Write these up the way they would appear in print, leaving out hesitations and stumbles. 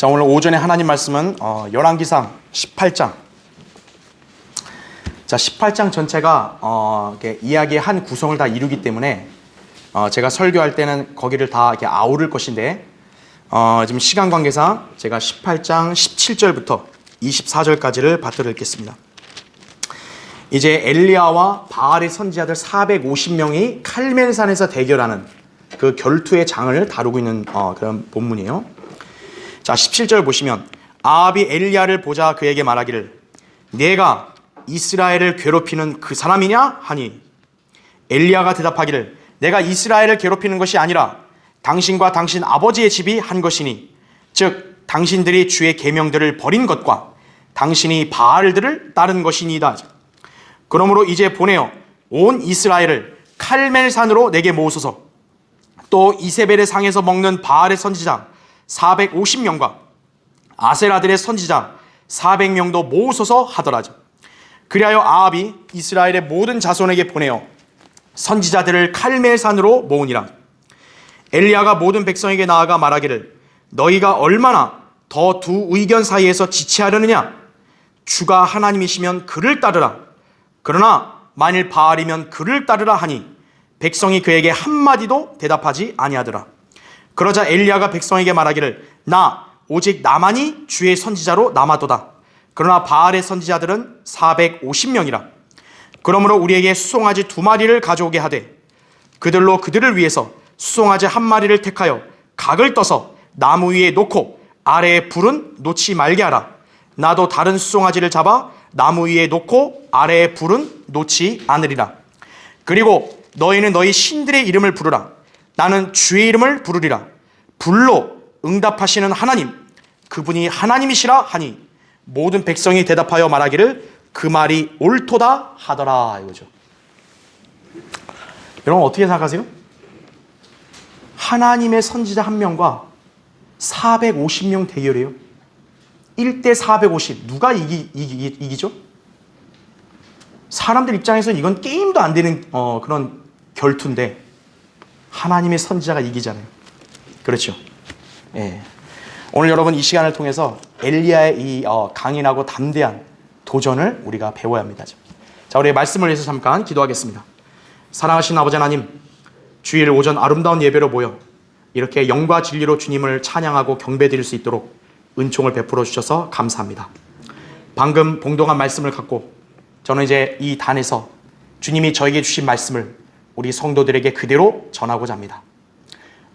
자, 오늘 오전에 하나님 말씀은 열왕기상 18장. 자, 18장 전체가 이렇게 이야기의 한 구성을 다 이루기 때문에 제가 설교할 때는 거기를 다 이렇게 아우를 것인데 지금 시간 관계상 제가 18장 17절부터 24절까지를 받들어 읽겠습니다. 이제 엘리야와 바알의 선지자들 450명이 칼멜산에서 대결하는 그 결투의 장을 다루고 있는 그런 본문이에요. 자, 17절 보시면 아합이 엘리야를 보자 그에게 말하기를 내가 이스라엘을 괴롭히는 그 사람이냐 하니 엘리야가 대답하기를 내가 이스라엘을 괴롭히는 것이 아니라 당신과 당신 아버지의 집이 한 것이니 즉 당신들이 주의 계명들을 버린 것과 당신이 바알들을 따른 것이니이다. 그러므로 이제 보내어 온 이스라엘을 칼멜산으로 내게 모으소서. 또 이세벨의 상에서 먹는 바알의 선지자 450명과 아세라들의 선지자 400명도 모으소서 하더라. 그리하여 아합이 이스라엘의 모든 자손에게 보내어 선지자들을 칼멜산으로 모으니라. 엘리야가 모든 백성에게 나아가 말하기를 너희가 얼마나 더 두 의견 사이에서 지체하려느냐. 주가 하나님이시면 그를 따르라. 그러나 만일 바알이면 그를 따르라 하니 백성이 그에게 한마디도 대답하지 아니하더라. 그러자 엘리야가 백성에게 말하기를 나 오직 나만이 주의 선지자로 남아도다. 그러나 바알의 선지자들은 450명이라. 그러므로 우리에게 수송아지 2마리를 가져오게 하되 그들로 그들을 위해서 수송아지 1마리를 택하여 각을 떠서 나무 위에 놓고 아래에 불은 놓지 말게 하라. 나도 다른 수송아지를 잡아 나무 위에 놓고 아래에 불은 놓지 않으리라. 그리고 너희는 너희 신들의 이름을 부르라. 나는 주의 이름을 부르리라. 불로 응답하시는 하나님, 그분이 하나님이시라 하니 모든 백성이 대답하여 말하기를 그 말이 옳도다 하더라. 이거죠. 여러분 어떻게 생각하세요? 하나님의 선지자 1명과 450명 대결이에요. 1대 450. 누가 이기죠? 사람들 입장에서는 이건 게임도 안 되는 그런 결투인데 하나님의 선지자가 이기잖아요. 그렇죠? 예. 오늘 여러분 이 시간을 통해서 엘리야의 이 강인하고 담대한 도전을 우리가 배워야 합니다. 자, 우리 말씀을 위해서 잠깐 기도하겠습니다. 사랑하신 아버지 하나님, 주일 오전 아름다운 예배로 모여 이렇게 영과 진리로 주님을 찬양하고 경배드릴 수 있도록 은총을 베풀어 주셔서 감사합니다. 방금 봉독한 말씀을 갖고 저는 이제 이 단에서 주님이 저에게 주신 말씀을 우리 성도들에게 그대로 전하고자 합니다.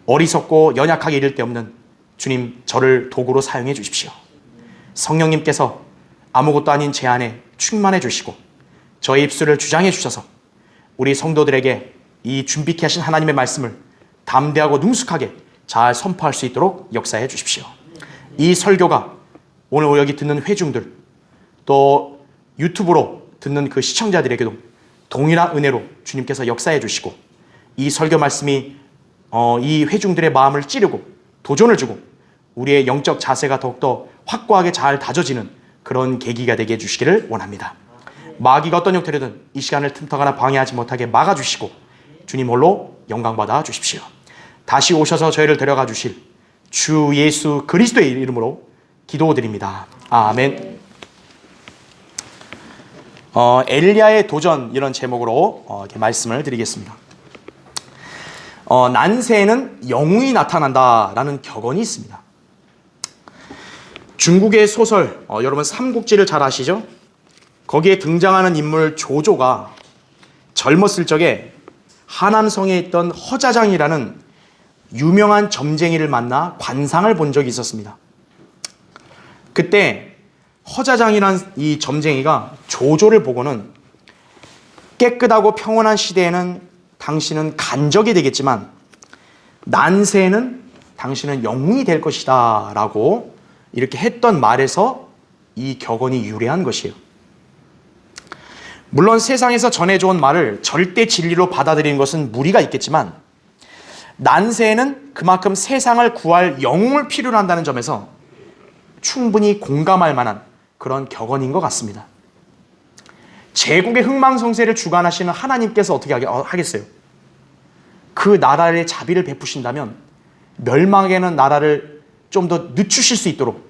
어리석고 연약하게 이를 데 없는 주님, 저를 도구로 사용해 주십시오. 성령님께서 아무것도 아닌 제 안에 충만해 주시고 저의 입술을 주장해 주셔서 우리 성도들에게 이 준비케 하신 하나님의 말씀을 담대하고 능숙하게 잘 선포할 수 있도록 역사해 주십시오. 이 설교가 오늘 여기 듣는 회중들 또 유튜브로 듣는 그 시청자들에게도 동일한 은혜로 주님께서 역사해 주시고 이 설교 말씀이 이 회중들의 마음을 찌르고 도전을 주고 우리의 영적 자세가 더욱더 확고하게 잘 다져지는 그런 계기가 되게 해주시기를 원합니다. 마귀가 어떤 형태로든 이 시간을 틈타거나 방해하지 못하게 막아주시고 주님 홀로 영광받아 주십시오. 다시 오셔서 저희를 데려가 주실 주 예수 그리스도의 이름으로 기도드립니다. 아멘. 엘리야의 도전 이런 제목으로 이렇게 말씀을 드리겠습니다. 난세에는 영웅이 나타난다라는 격언이 있습니다. 중국의 소설 여러분 삼국지를 잘 아시죠? 거기에 등장하는 인물 조조가 젊었을 적에 하남성에 있던 허자장이라는 유명한 점쟁이를 만나 관상을 본 적이 있었습니다. 그때 허자장이란 이 점쟁이가 조조를 보고는 깨끗하고 평온한 시대에는 당신은 간적이 되겠지만 난세에는 당신은 영웅이 될 것이다 라고 이렇게 했던 말에서 이 격언이 유래한 것이에요. 물론 세상에서 전해져온 말을 절대 진리로 받아들이는 것은 무리가 있겠지만 난세에는 그만큼 세상을 구할 영웅을 필요로 한다는 점에서 충분히 공감할 만한 그런 격언인 것 같습니다. 제국의 흥망성쇠를 주관하시는 하나님께서 어떻게 하겠어요? 그 나라의 자비를 베푸신다면 멸망하는 나라를 좀 더 늦추실 수 있도록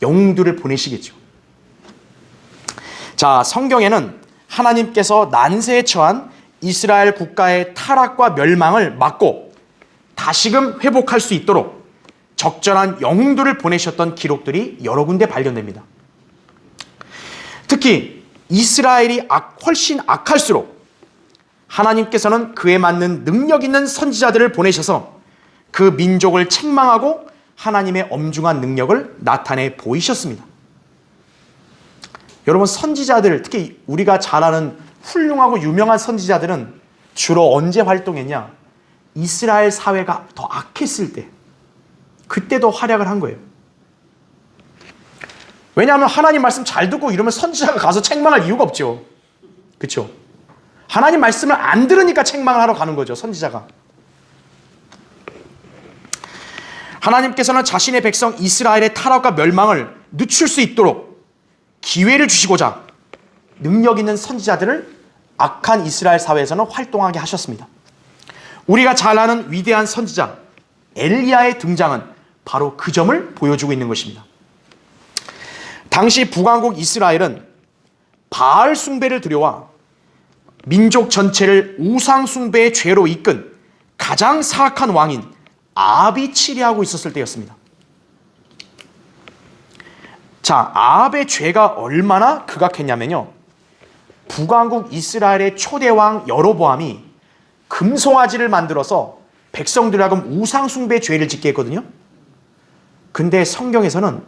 영웅들을 보내시겠죠. 자, 성경에는 하나님께서 난세에 처한 이스라엘 국가의 타락과 멸망을 막고 다시금 회복할 수 있도록 적절한 영웅들을 보내셨던 기록들이 여러 군데 발견됩니다. 특히 이스라엘이 훨씬 악할수록 하나님께서는 그에 맞는 능력 있는 선지자들을 보내셔서 그 민족을 책망하고 하나님의 엄중한 능력을 나타내 보이셨습니다. 여러분, 선지자들, 특히 우리가 잘 아는 훌륭하고 유명한 선지자들은 주로 언제 활동했냐? 이스라엘 사회가 더 악했을 때, 그때도 활약을 한 거예요. 왜냐하면 하나님 말씀 잘 듣고 이러면 선지자가 가서 책망할 이유가 없죠. 그렇죠? 하나님 말씀을 안 들으니까 책망을 하러 가는 거죠, 선지자가. 하나님께서는 자신의 백성 이스라엘의 타락과 멸망을 늦출 수 있도록 기회를 주시고자 능력 있는 선지자들을 악한 이스라엘 사회에서는 활동하게 하셨습니다. 우리가 잘 아는 위대한 선지자 엘리야의 등장은 바로 그 점을 보여주고 있는 것입니다. 당시 북왕국 이스라엘은 바알 숭배를 들여와 민족 전체를 우상 숭배의 죄로 이끈 가장 사악한 왕인 아합이 치리하고 있었을 때였습니다. 자, 아합의 죄가 얼마나 극악했냐면요, 북왕국 이스라엘의 초대왕 여로보암이 금송아지를 만들어서 백성들을 하금 우상 숭배 죄를 짓게 했거든요. 근데 성경에서는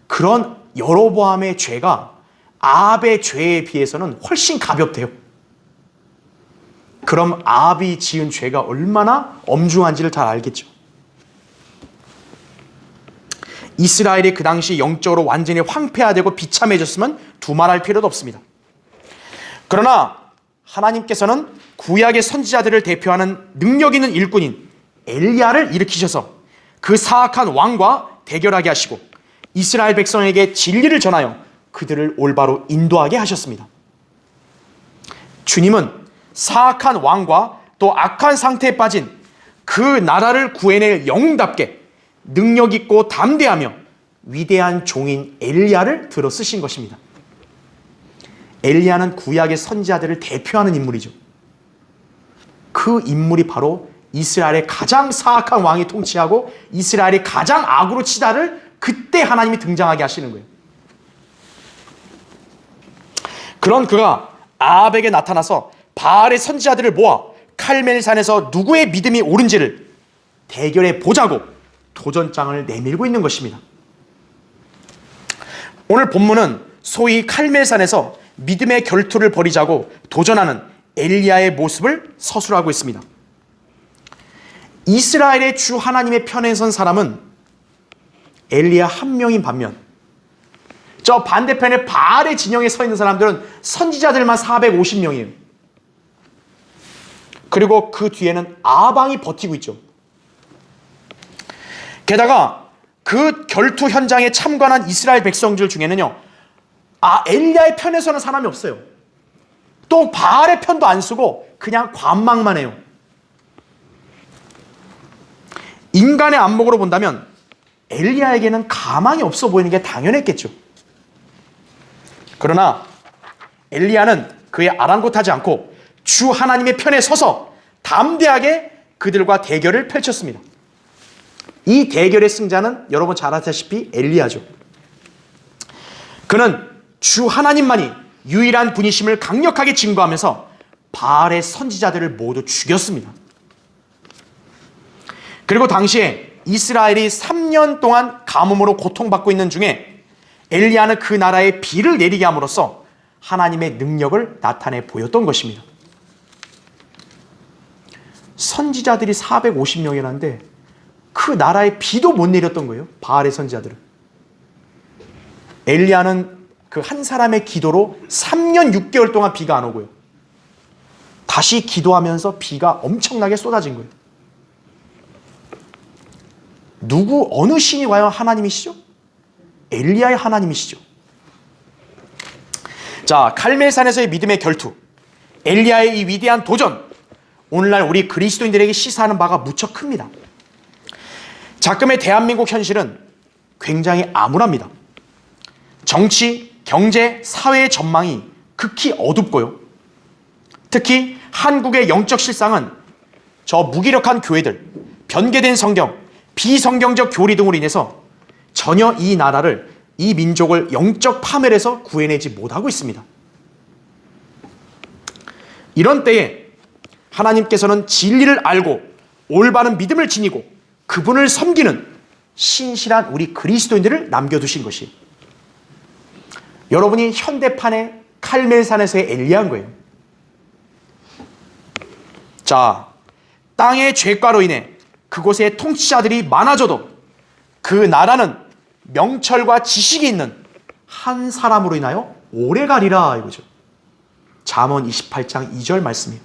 그런 여로보암의 죄가 아합의 죄에 비해서는 훨씬 가볍대요. 그럼 아합이 지은 죄가 얼마나 엄중한지를 잘 알겠죠. 이스라엘이 그 당시 영적으로 완전히 황폐화되고 비참해졌으면 두말할 필요도 없습니다. 그러나 하나님께서는 구약의 선지자들을 대표하는 능력 있는 일꾼인 엘리야를 일으키셔서 그 사악한 왕과 대결하게 하시고 이스라엘 백성에게 진리를 전하여 그들을 올바로 인도하게 하셨습니다. 주님은 사악한 왕과 또 악한 상태에 빠진 그 나라를 구해낼 영웅답게 능력 있고 담대하며 위대한 종인 엘리야를 들어 쓰신 것입니다. 엘리야는 구약의 선지자들을 대표하는 인물이죠. 그 인물이 바로 이스라엘의 가장 사악한 왕이 통치하고 이스라엘이 가장 악으로 치다를 그때 하나님이 등장하게 하시는 거예요. 그런 그가 아합에게 나타나서 바알의 선지자들을 모아 칼멜산에서 누구의 믿음이 옳은지를 대결해 보자고 도전장을 내밀고 있는 것입니다. 오늘 본문은 소위 칼멜산에서 믿음의 결투를 벌이자고 도전하는 엘리야의 모습을 서술하고 있습니다. 이스라엘의 주 하나님의 편에 선 사람은 엘리야 한 명인 반면 저 반대편에 바알의 진영에 서 있는 사람들은 선지자들만 450명이에요. 그리고 그 뒤에는 아방이 버티고 있죠. 게다가 그 결투 현장에 참관한 이스라엘 백성들 중에는요, 엘리야의 편에 서는 사람이 없어요. 또 바알의 편도 안 쓰고 그냥 관망만 해요. 인간의 안목으로 본다면 엘리야에게는 가망이 없어 보이는 게 당연했겠죠. 그러나 엘리야는 그의 아랑곳하지 않고 주 하나님의 편에 서서 담대하게 그들과 대결을 펼쳤습니다. 이 대결의 승자는 여러분 잘 아시다시피 엘리야죠. 그는 주 하나님만이 유일한 분이심을 강력하게 증거하면서 바알의 선지자들을 모두 죽였습니다. 그리고 당시에 이스라엘이 3년 동안 가뭄으로 고통받고 있는 중에 엘리야는 그 나라에 비를 내리게 함으로써 하나님의 능력을 나타내 보였던 것입니다. 선지자들이 450명이라는데 그 나라에 비도 못 내렸던 거예요. 바알의 선지자들은. 엘리야는 그 한 사람의 기도로 3년 6개월 동안 비가 안 오고요. 다시 기도하면서 비가 엄청나게 쏟아진 거예요. 어느 신이 과연 하나님이시죠? 엘리야의 하나님이시죠. 자, 칼멜산에서의 믿음의 결투, 엘리야의 이 위대한 도전, 오늘날 우리 그리스도인들에게 시사하는 바가 무척 큽니다. 자금의 대한민국 현실은 굉장히 암울합니다. 정치, 경제, 사회의 전망이 극히 어둡고요. 특히 한국의 영적 실상은 저 무기력한 교회들, 변개된 성경, 비성경적 교리 등으로 인해서 전혀 이 나라를, 이 민족을 영적 파멸에서 구해내지 못하고 있습니다. 이런 때에 하나님께서는 진리를 알고 올바른 믿음을 지니고 그분을 섬기는 신실한 우리 그리스도인들을 남겨두신 것이, 여러분이 현대판의 칼멜산에서의 엘리야인 거예요. 자, 땅의 죄과로 인해 그곳에 통치자들이 많아져도 그 나라는 명철과 지식이 있는 한 사람으로 인하여 오래가리라 이거죠. 잠언 28장 2절 말씀이에요.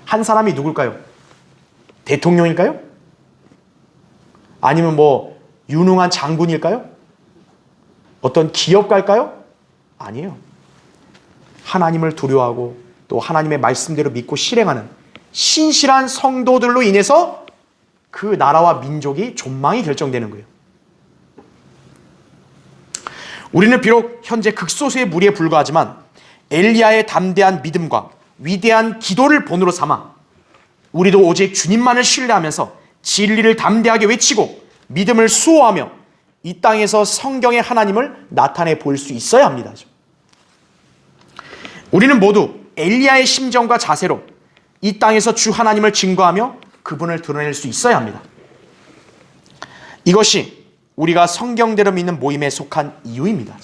한 사람이 누굴까요? 대통령일까요? 아니면 뭐 유능한 장군일까요? 어떤 기업가일까요? 아니에요. 하나님을 두려워하고 또 하나님의 말씀대로 믿고 실행하는 신실한 성도들로 인해서 그 나라와 민족이 존망이 결정되는 거예요. 우리는 비록 현재 극소수의 무리에 불과하지만 엘리야의 담대한 믿음과 위대한 기도를 본으로 삼아 우리도 오직 주님만을 신뢰하면서 진리를 담대하게 외치고 믿음을 수호하며 이 땅에서 성경의 하나님을 나타내 보일 수 있어야 합니다. 우리는 모두 엘리야의 심정과 자세로 이 땅에서 주 하나님을 증거하며 그분을 드러낼 수 있어야 합니다. 이것이 우리가 성경대로 믿는 모임에 속한 이유입니다.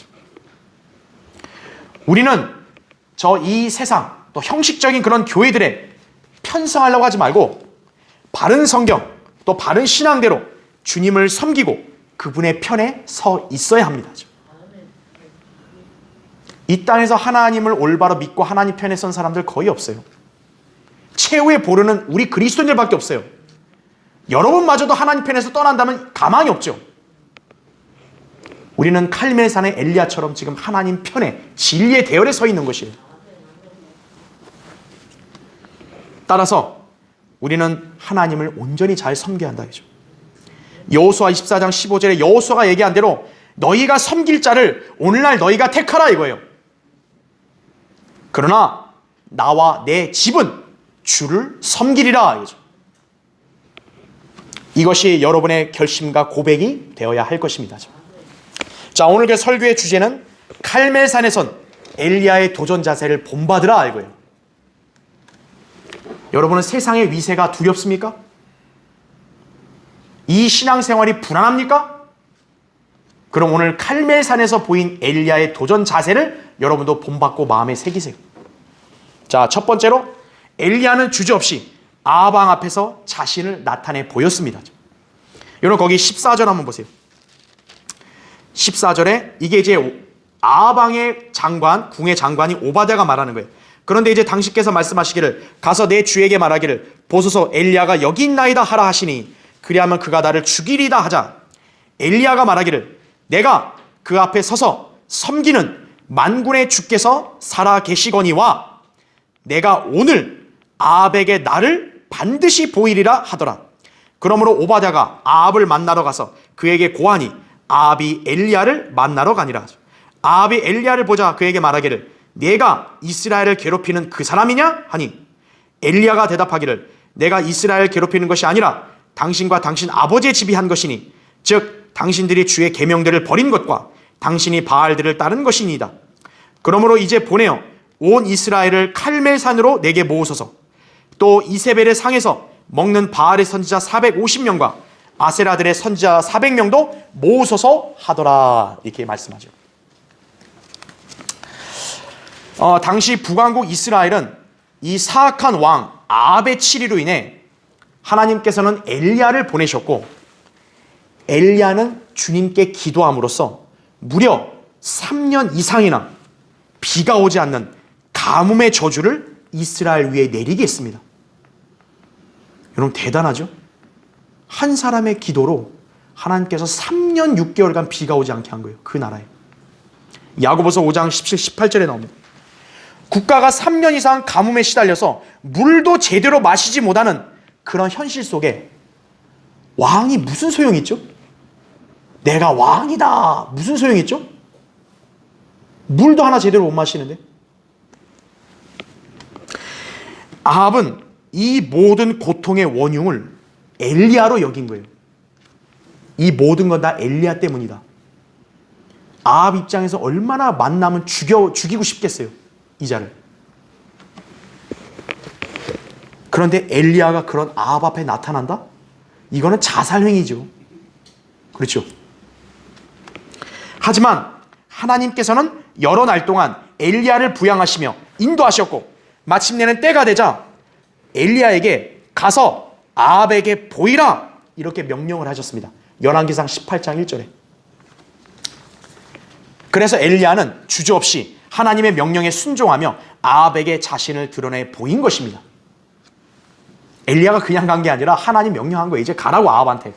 우리는 이 세상 또 형식적인 그런 교회들에 편성하려고 하지 말고 바른 성경 또 바른 신앙대로 주님을 섬기고 그분의 편에 서 있어야 합니다. 이 땅에서 하나님을 올바로 믿고 하나님 편에 선 사람들 거의 없어요. 최후의 보루는 우리 그리스도인들밖에 없어요. 여러분마저도 하나님 편에서 떠난다면 가망이 없죠. 우리는 칼멜산의 엘리야처럼 지금 하나님 편에 진리의 대열에 서 있는 것이에요. 따라서 우리는 하나님을 온전히 잘 섬겨야 한다. 여호수아 24장 15절에 여호수아가 얘기한 대로 너희가 섬길 자를 오늘날 너희가 택하라 이거예요. 그러나 나와 내 집은 주를 섬기리라 이거죠. 이것이 여러분의 결심과 고백이 되어야 할 것입니다. 자, 오늘 그 설교의 주제는 칼멜산에선 엘리야의 도전 자세를 본받으라 이거예요. 여러분은 세상의 위세가 두렵습니까? 이 신앙생활이 불안합니까? 그럼 오늘 칼멜산에서 보인 엘리야의 도전 자세를 여러분도 본받고 마음에 새기세요. 자, 첫 번째로 엘리야는 주저없이 아방 앞에서 자신을 나타내 보였습니다. 여러분 거기 14절 한번 보세요. 14절에 이게 이제 아방의 장관, 궁의 장관이 오바댜가 말하는 거예요. 그런데 이제 당신께서 말씀하시기를 가서 내 주에게 말하기를 보소서 엘리야가 여기 있나이다 하라 하시니 그리하면 그가 나를 죽이리다 하자 엘리야가 말하기를 내가 그 앞에 서서 섬기는 만군의 주께서 살아 계시거니와 내가 오늘 아합에게 나를 반드시 보이리라 하더라. 그러므로 오바댜가 아합을 만나러 가서 그에게 고하니 아합이 엘리야를 만나러 가니라. 아합이 엘리야를 보자 그에게 말하기를 내가 이스라엘을 괴롭히는 그 사람이냐 하니 엘리야가 대답하기를 내가 이스라엘 괴롭히는 것이 아니라 당신과 당신 아버지의 집이 한 것이니 즉 당신들이 주의 계명들을 버린 것과 당신이 바알들을 따른 것이니이다. 그러므로 이제 보내어 온 이스라엘을 칼멜산으로 내게 모으소서. 또 이세벨의 상에서 먹는 바알의 선지자 450명과 아세라들의 선지자 400명도 모으소서 하더라. 이렇게 말씀하죠. 당시 북왕국 이스라엘은 이 사악한 왕 아합의 치리로 인해 하나님께서는 엘리야를 보내셨고 엘리야는 주님께 기도함으로써 무려 3년 이상이나 비가 오지 않는 가뭄의 저주를 이스라엘 위에 내리게 했습니다. 여러분 대단하죠? 한 사람의 기도로 하나님께서 3년 6개월간 비가 오지 않게 한 거예요. 그 나라에. 야고보서 5장 17, 18절에 나옵니다. 국가가 3년 이상 가뭄에 시달려서 물도 제대로 마시지 못하는 그런 현실 속에 왕이 무슨 소용이 있죠? 내가 왕이다. 무슨 소용이 있죠? 물도 하나 제대로 못 마시는데. 아합은 이 모든 고통의 원흉을 엘리야로 여긴 거예요. 이 모든 건 다 엘리야 때문이다. 아합 입장에서 얼마나 만나면 죽이고 싶겠어요, 이 자를. 그런데 엘리야가 그런 아합 앞에 나타난다? 이거는 자살행위죠. 그렇죠? 하지만 하나님께서는 여러 날 동안 엘리야를 부양하시며 인도하셨고, 마침내는 때가 되자 엘리야에게 가서 아합에게 보이라, 이렇게 명령을 하셨습니다. 열왕기상 18장 1절에. 그래서 엘리야는 주저없이 하나님의 명령에 순종하며 아합에게 자신을 드러내 보인 것입니다. 엘리야가 그냥 간 게 아니라 하나님 명령한 거예요. 이제 가라고, 아합한테.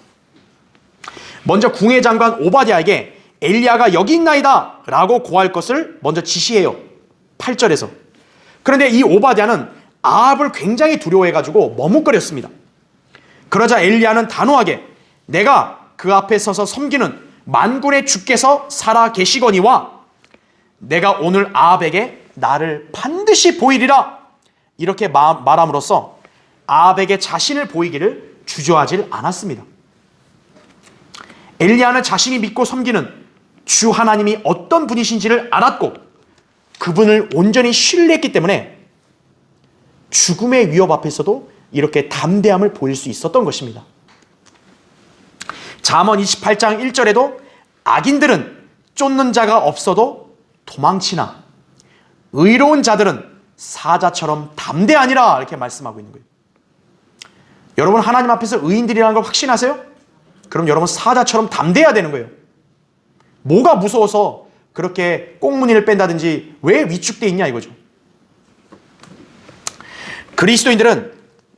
먼저 궁의 장관 오바댜에게 엘리야가 여기 있나이다 라고 고할 것을 먼저 지시해요. 8절에서. 그런데 이 오바댜는 아합을 굉장히 두려워해가지고 머뭇거렸습니다. 그러자 엘리야는 단호하게 내가 그 앞에 서서 섬기는 만군의 주께서 살아 계시거니와 내가 오늘 아합에게 나를 반드시 보이리라, 이렇게 말함으로써 아합에게 자신을 보이기를 주저하지 않았습니다. 엘리야는 자신이 믿고 섬기는 주 하나님이 어떤 분이신지를 알았고 그분을 온전히 신뢰했기 때문에 죽음의 위협 앞에서도 이렇게 담대함을 보일 수 있었던 것입니다. 잠언 28장 1절에도 악인들은 쫓는 자가 없어도 도망치나 의로운 자들은 사자처럼 담대하니라, 이렇게 말씀하고 있는 거예요. 여러분, 하나님 앞에서 의인들이라는 걸 확신하세요? 그럼 여러분 사자처럼 담대해야 되는 거예요. 뭐가 무서워서 그렇게 꽁무니를 뺀다든지 왜 위축돼 있냐 이거죠. 그리스도인들은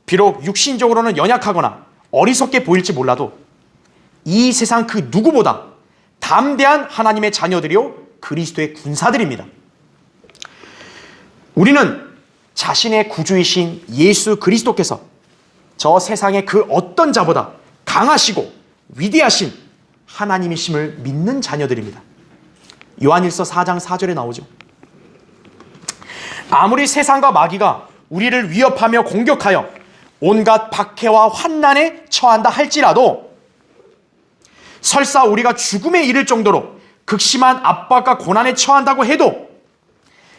비록 육신적으로는 연약하거나 어리석게 보일지 몰라도 이 세상 그 누구보다 담대한 하나님의 자녀들이요 그리스도의 군사들입니다. 우리는 자신의 구주이신 예수 그리스도께서 저 세상의 그 어떤 자보다 강하시고 위대하신 하나님이심을 믿는 자녀들입니다. 요한일서 4장 4절에 나오죠. 아무리 세상과 마귀가 우리를 위협하며 공격하여 온갖 박해와 환난에 처한다 할지라도 설사 우리가 죽음에 이를 정도로 극심한 압박과 고난에 처한다고 해도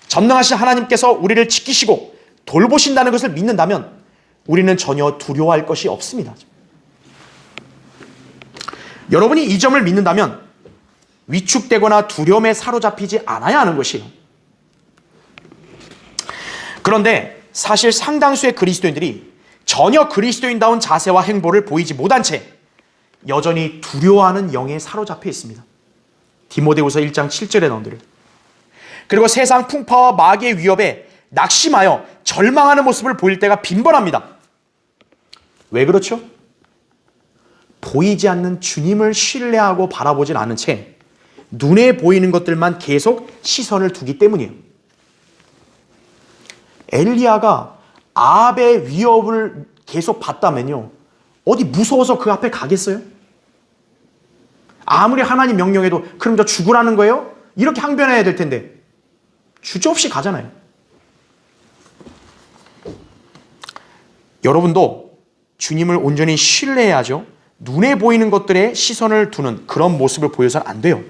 전능하신 하나님께서 우리를 지키시고 돌보신다는 것을 믿는다면 우리는 전혀 두려워할 것이 없습니다. 여러분이 이 점을 믿는다면 위축되거나 두려움에 사로잡히지 않아야 하는 것이에요. 그런데 사실 상당수의 그리스도인들이 전혀 그리스도인다운 자세와 행보를 보이지 못한 채 여전히 두려워하는 영에 사로잡혀 있습니다. 디모데후서 1장 7절에 나온 대로. 그리고 세상 풍파와 마귀의 위협에 낙심하여 절망하는 모습을 보일 때가 빈번합니다. 왜 그렇죠? 보이지 않는 주님을 신뢰하고 바라보진 않은 채 눈에 보이는 것들만 계속 시선을 두기 때문이에요. 엘리야가 아합의 위협을 계속 받다면요, 어디 무서워서 그 앞에 가겠어요? 아무리 하나님 명령해도 그럼 저 죽으라는 거예요? 이렇게 항변해야 될 텐데 주저없이 가잖아요. 여러분도 주님을 온전히 신뢰해야죠. 눈에 보이는 것들에 시선을 두는 그런 모습을 보여서는 안 돼요.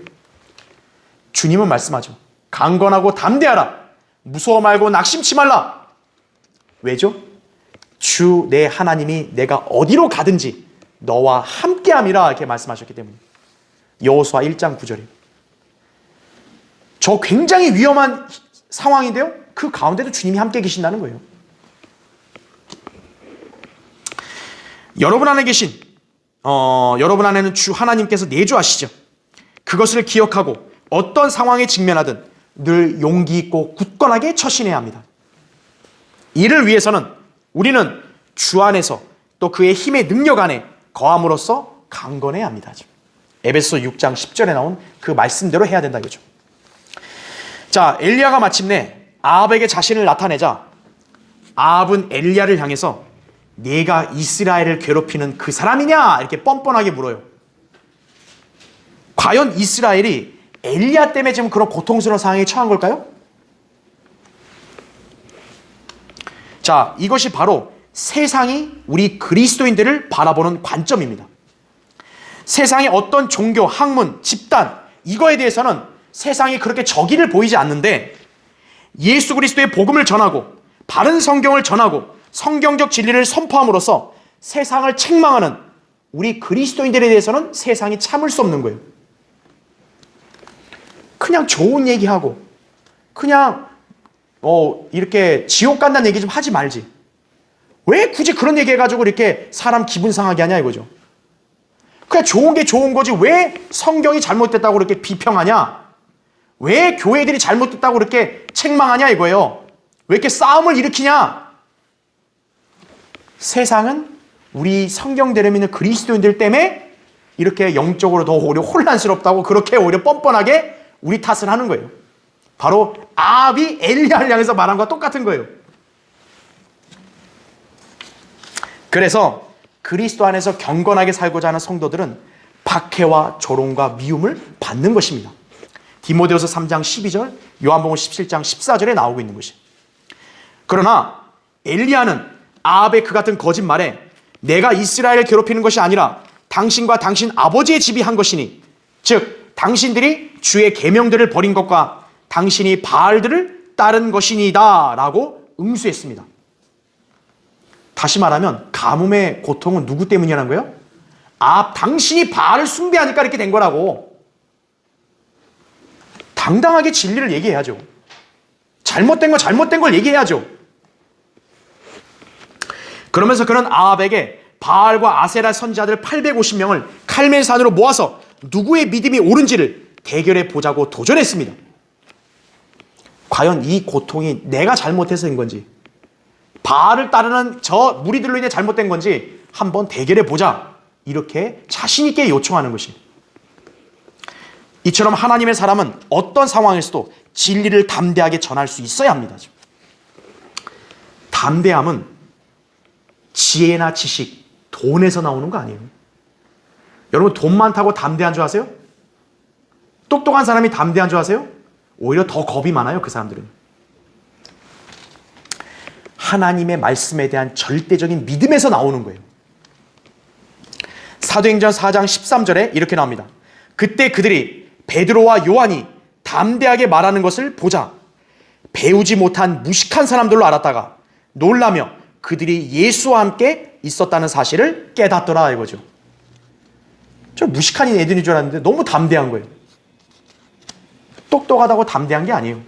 주님은 말씀하죠. 강건하고 담대하라. 무서워 말고 낙심치 말라. 왜죠? 주 내 하나님이 내가 어디로 가든지 너와 함께함이라, 이렇게 말씀하셨기 때문에. 여호수아 1장 9절에. 저 굉장히 위험한 상황인데요, 그 가운데도 주님이 함께 계신다는 거예요. 여러분 안에 계신 여러분 안에는 주 하나님께서 내주하시죠. 그것을 기억하고 어떤 상황에 직면하든 늘 용기 있고 굳건하게 처신해야 합니다. 이를 위해서는 우리는 주 안에서 또 그의 힘의 능력 안에 거함으로써 강건해야 합니다. 에베소 6장 10절에 나온 그 말씀대로 해야 된다 이거죠. 자, 엘리야가 마침내 아합에게 자신을 나타내자 아합은 엘리야를 향해서 네가 이스라엘을 괴롭히는 그 사람이냐? 이렇게 뻔뻔하게 물어요. 과연 이스라엘이 엘리야 때문에 지금 그런 고통스러운 상황에 처한 걸까요? 자, 이것이 바로 세상이 우리 그리스도인들을 바라보는 관점입니다. 세상의 어떤 종교, 학문, 집단 이거에 대해서는 세상이 그렇게 적의를 보이지 않는데 예수 그리스도의 복음을 전하고 바른 성경을 전하고 성경적 진리를 선포함으로써 세상을 책망하는 우리 그리스도인들에 대해서는 세상이 참을 수 없는 거예요. 그냥 좋은 얘기하고 그냥 이렇게 지옥 간다는 얘기 좀 하지 말지. 왜 굳이 그런 얘기 해가지고 이렇게 사람 기분 상하게 하냐 이거죠. 그냥 좋은 게 좋은 거지 왜 성경이 잘못됐다고 그렇게 비평하냐? 왜 교회들이 잘못됐다고 그렇게 책망하냐 이거예요. 왜 이렇게 싸움을 일으키냐? 세상은 우리 성경대로 믿는 그리스도인들 때문에 이렇게 영적으로 더 오히려 혼란스럽다고 그렇게 오히려 뻔뻔하게 우리 탓을 하는 거예요. 바로 아합이 엘리야를 향해서 말한 것과 똑같은 거예요. 그래서 그리스도 안에서 경건하게 살고자 하는 성도들은 박해와 조롱과 미움을 받는 것입니다. 디모데후서 3장 12절, 요한복음 17장 14절에 나오고 있는 것이. 그러나 엘리야는 아합의 그 같은 거짓말에 내가 이스라엘을 괴롭히는 것이 아니라 당신과 당신 아버지의 집이 한 것이니 즉 당신들이 주의 계명들을 버린 것과 당신이 바알들을 따른 것이니다 라고 응수했습니다. 다시 말하면 가뭄의 고통은 누구 때문이라는 거예요? 당신이 바알을 숭배하니까 이렇게 된 거라고. 당당하게 진리를 얘기해야죠. 잘못된 걸 얘기해야죠. 그러면서 그는 아합에게 바알과 아세라 선지자들 850명을 칼멜산으로 모아서 누구의 믿음이 옳은지를 대결해 보자고 도전했습니다. 과연 이 고통이 내가 잘못해서인 건지 바알을 따르는 저 무리들로 인해 잘못된 건지 한번 대결해 보자. 이렇게 자신 있게 요청하는 것이. 이처럼 하나님의 사람은 어떤 상황에서도 진리를 담대하게 전할 수 있어야 합니다. 담대함은 지혜나 지식, 돈에서 나오는 거 아니에요. 여러분 돈 많다고 담대한 줄 아세요? 똑똑한 사람이 담대한 줄 아세요? 오히려 더 겁이 많아요. 그 사람들은. 하나님의 말씀에 대한 절대적인 믿음에서 나오는 거예요. 사도행전 4장 13절에 이렇게 나옵니다. 그때 그들이 베드로와 요한이 담대하게 말하는 것을 보자 배우지 못한 무식한 사람들로 알았다가 놀라며 그들이 예수와 함께 있었다는 사실을 깨닫더라 이거죠. 저 무식한 애들인 줄 알았는데 너무 담대한 거예요. 똑똑하다고 담대한 게 아니에요.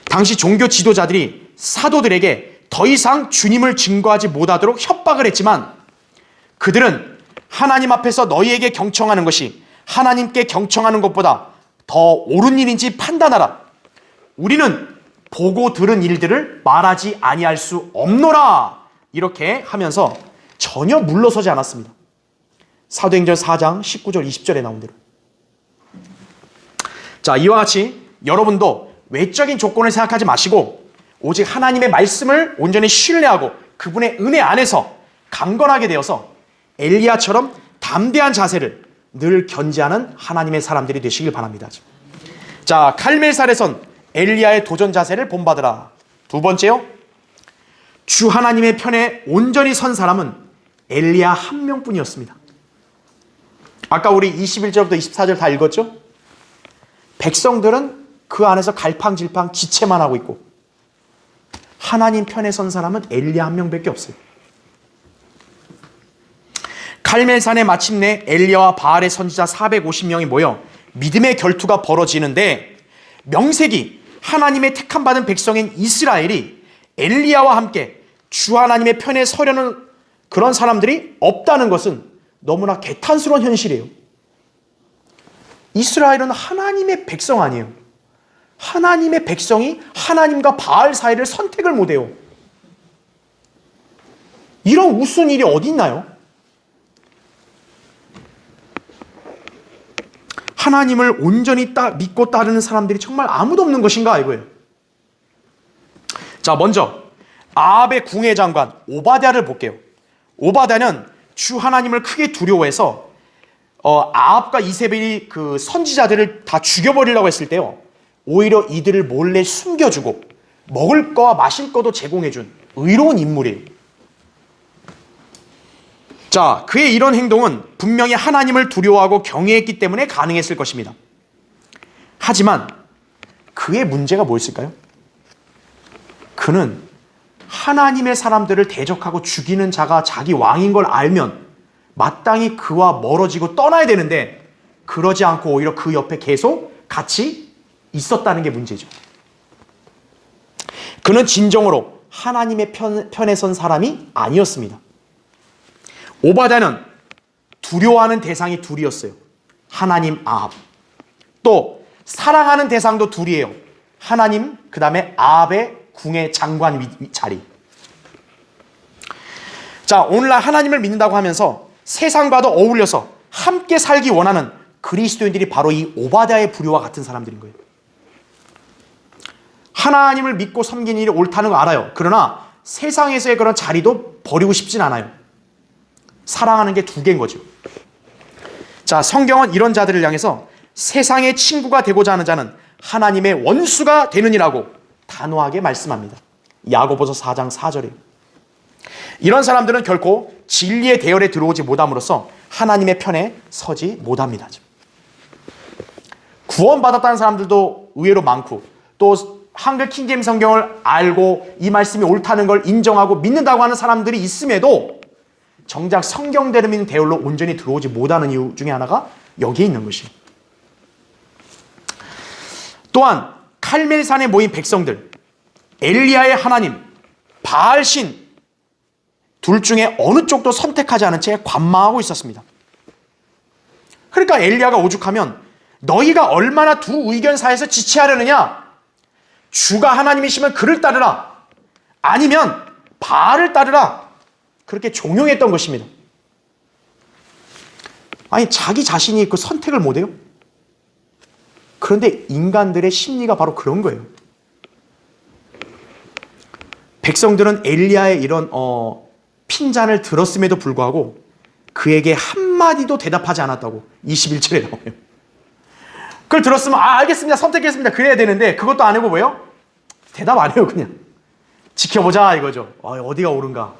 당시 종교 지도자들이 사도들에게 더 이상 주님을 증거하지 못하도록 협박을 했지만 그들은 하나님 앞에서 너희에게 경청하는 것이 하나님께 경청하는 것보다 더 옳은 일인지 판단하라. 우리는 보고 들은 일들을 말하지 아니할 수 없노라. 이렇게 하면서 전혀 물러서지 않았습니다. 사도행전 4장 19절 20절에 나온 대로. 자, 이와 같이 여러분도 외적인 조건을 생각하지 마시고 오직 하나님의 말씀을 온전히 신뢰하고 그분의 은혜 안에서 강건하게 되어서 엘리야처럼 담대한 자세를 늘 견지하는 하나님의 사람들이 되시길 바랍니다. 자, 칼멜산에선 엘리야의 도전 자세를 본받으라. 두 번째요, 주 하나님의 편에 온전히 선 사람은 엘리야 한 명뿐이었습니다. 아까 우리 21절부터 24절 다 읽었죠? 백성들은 그 안에서 갈팡질팡 지체만 하고 있고 하나님 편에 선 사람은 엘리야 한 명밖에 없어요. 칼멜산에 마침내 엘리야와 바알의 선지자 450명이 모여 믿음의 결투가 벌어지는데 명색이 하나님의 택함 받은 백성인 이스라엘이 엘리야와 함께 주 하나님의 편에 서려는 그런 사람들이 없다는 것은 너무나 개탄스러운 현실이에요. 이스라엘은 하나님의 백성 아니에요. 하나님의 백성이 하나님과 바알 사이를 선택을 못해요. 이런 우스운 일이 어디 있나요? 하나님을 온전히 믿고 따르는 사람들이 정말 아무도 없는 것인가 이거예요. 자, 먼저 아합의 궁예 장관 오바댜를 볼게요. 오바댜는 주 하나님을 크게 두려워해서 아합과 이세벨이 그 선지자들을 다 죽여버리려고 했을 때요, 오히려 이들을 몰래 숨겨주고 먹을 거와 마실 거도 제공해준 의로운 인물이에요. 자, 그의 이런 행동은 분명히 하나님을 두려워하고 경외했기 때문에 가능했을 것입니다. 하지만 그의 문제가 뭐였을까요? 그는 하나님의 사람들을 대적하고 죽이는 자가 자기 왕인 걸 알면 마땅히 그와 멀어지고 떠나야 되는데, 그러지 않고 오히려 그 옆에 계속 같이 있었다는 게 문제죠. 그는 진정으로 하나님의 편에 선 사람이 아니었습니다. 오바댜는 두려워하는 대상이 둘이었어요. 하나님, 아합. 또 사랑하는 대상도 둘이에요. 하나님, 그 다음에 아합의 궁의 장관 자리. 자, 오늘날 하나님을 믿는다고 하면서 세상과도 어울려서 함께 살기 원하는 그리스도인들이 바로 이 오바댜의 부류와 같은 사람들인 거예요. 하나님을 믿고 섬기는 일이 옳다는 거 알아요. 그러나 세상에서의 그런 자리도 버리고 싶진 않아요. 사랑하는 게 두 개인 거죠. 자, 성경은 이런 자들을 향해서 세상의 친구가 되고자 하는 자는 하나님의 원수가 되느니라고 단호하게 말씀합니다. 야고보서 4장 4절에. 이런 사람들은 결코 진리의 대열에 들어오지 못함으로써 하나님의 편에 서지 못합니다. 구원받았다는 사람들도 의외로 많고, 또 한글 킹제임 성경을 알고 이 말씀이 옳다는 걸 인정하고 믿는다고 하는 사람들이 있음에도 정작 성경대로 믿는 대열로 온전히 들어오지 못하는 이유 중에 하나가 여기에 있는 것입니다. 또한 칼멜산에 모인 백성들, 엘리야의 하나님, 바알신 둘 중에 어느 쪽도 선택하지 않은 채 관망하고 있었습니다. 그러니까 엘리야가 오죽하면 너희가 얼마나 두 의견 사이에서 지체하려느냐, 주가 하나님이시면 그를 따르라, 아니면 바알을 따르라, 그렇게 종용했던 것입니다. 아니, 자기 자신이 그 선택을 못해요? 그런데 인간들의 심리가 바로 그런 거예요. 백성들은 엘리야의 이런 핀잔을 들었음에도 불구하고 그에게 한마디도 대답하지 않았다고 21절에 나와요. 그걸 들었으면 알겠습니다, 선택했습니다, 그래야 되는데 그것도 안 하고 뭐예요? 대답 안 해요. 그냥 지켜보자 이거죠. 어디가 옳은가.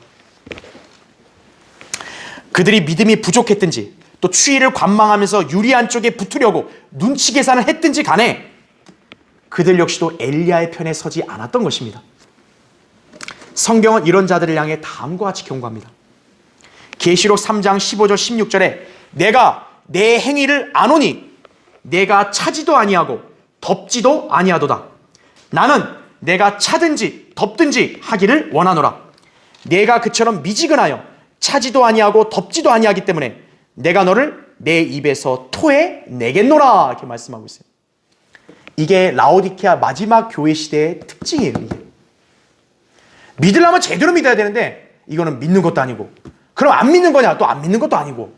그들이 믿음이 부족했든지 또 추위를 관망하면서 유리한 쪽에 붙으려고 눈치 계산을 했든지 간에 그들 역시도 엘리야의 편에 서지 않았던 것입니다. 성경은 이런 자들을 향해 다음과 같이 경고합니다. 계시록 3장 15절 16절에 내가 내 행위를 아노니 내가 차지도 아니하고 덮지도 아니하도다. 나는 내가 차든지 덮든지 하기를 원하노라. 내가 그처럼 미지근하여 차지도 아니하고 덮지도 아니하기 때문에 내가 너를 내 입에서 토해 내겠노라. 이렇게 말씀하고 있어요. 이게 라오디케아 마지막 교회 시대의 특징이에요. 이게. 믿으려면 제대로 믿어야 되는데 이거는 믿는 것도 아니고, 그럼 안 믿는 거냐? 또 안 믿는 것도 아니고,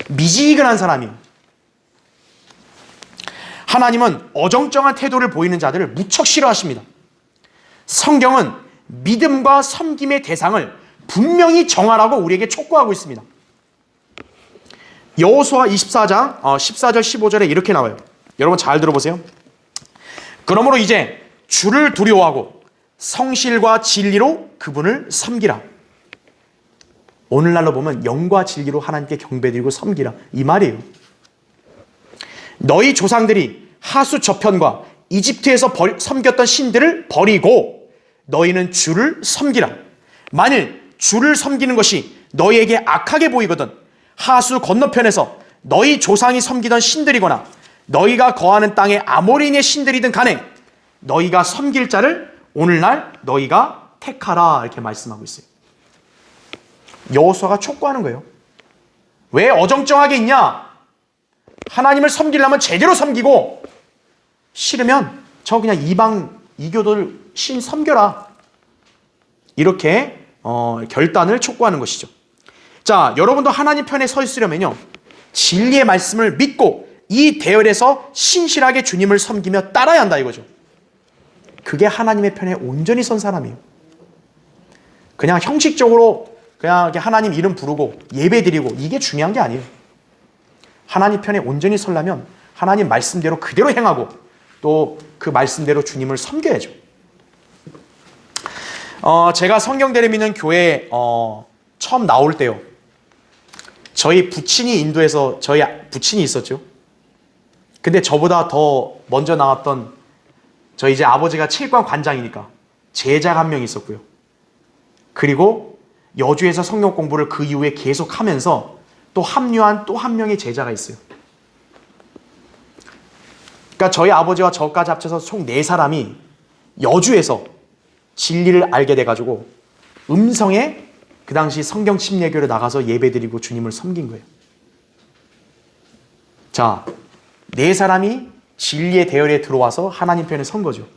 미지근한 사람이에요. 하나님은 어정쩡한 태도를 보이는 자들을 무척 싫어하십니다. 성경은 믿음과 섬김의 대상을 분명히 정하라고 우리에게 촉구하고 있습니다. 여호수아 24장 14절 15절에 이렇게 나와요. 여러분 잘 들어보세요. 그러므로 이제 주를 두려워하고 성실과 진리로 그분을 섬기라. 오늘날로 보면 영과 진리로 하나님께 경배드리고 섬기라, 이 말이에요. 너희 조상들이 하수 저편과 이집트에서 섬겼던 신들을 버리고 너희는 주를 섬기라. 만일 주를 섬기는 것이 너희에게 악하게 보이거든 하수 건너편에서 너희 조상이 섬기던 신들이거나 너희가 거하는 땅의 아모리인의 신들이든 간에 너희가 섬길 자를 오늘날 너희가 택하라. 이렇게 말씀하고 있어요. 여호수아가 촉구하는 거예요. 왜 어정쩡하게 있냐? 하나님을 섬기려면 제대로 섬기고, 싫으면 저 그냥 이방 이교도를 신 섬겨라. 이렇게 결단을 촉구하는 것이죠. 자, 여러분도 하나님 편에 서 있으려면요, 진리의 말씀을 믿고 이 대열에서 신실하게 주님을 섬기며 따라야 한다 이거죠. 그게 하나님의 편에 온전히 선 사람이에요. 그냥 형식적으로 그냥 이렇게 하나님 이름 부르고 예배 드리고 이게 중요한 게 아니에요. 하나님 편에 온전히 서려면 하나님 말씀대로 그대로 행하고 또 그 말씀대로 주님을 섬겨야죠. 제가 성경대를 믿는 교회에 처음 나올 때요. 저희 부친이 인도에서 저희 부친이 있었죠. 근데 저보다 더 먼저 나왔던 저희 이제 아버지가 체육관 관장이니까 제자가 한 명 있었고요. 그리고 여주에서 성경 공부를 그 이후에 계속 하면서 또 합류한 또 한 명의 제자가 있어요. 그러니까 저희 아버지와 저까지 합쳐서 총 4사람이 여주에서 진리를 알게 돼가지고 음성에 그 당시 성경 침례교를 나가서 예배드리고 주님을 섬긴 거예요. 자, 4사람이 진리의 대열에 들어와서 하나님 편에 선 거죠.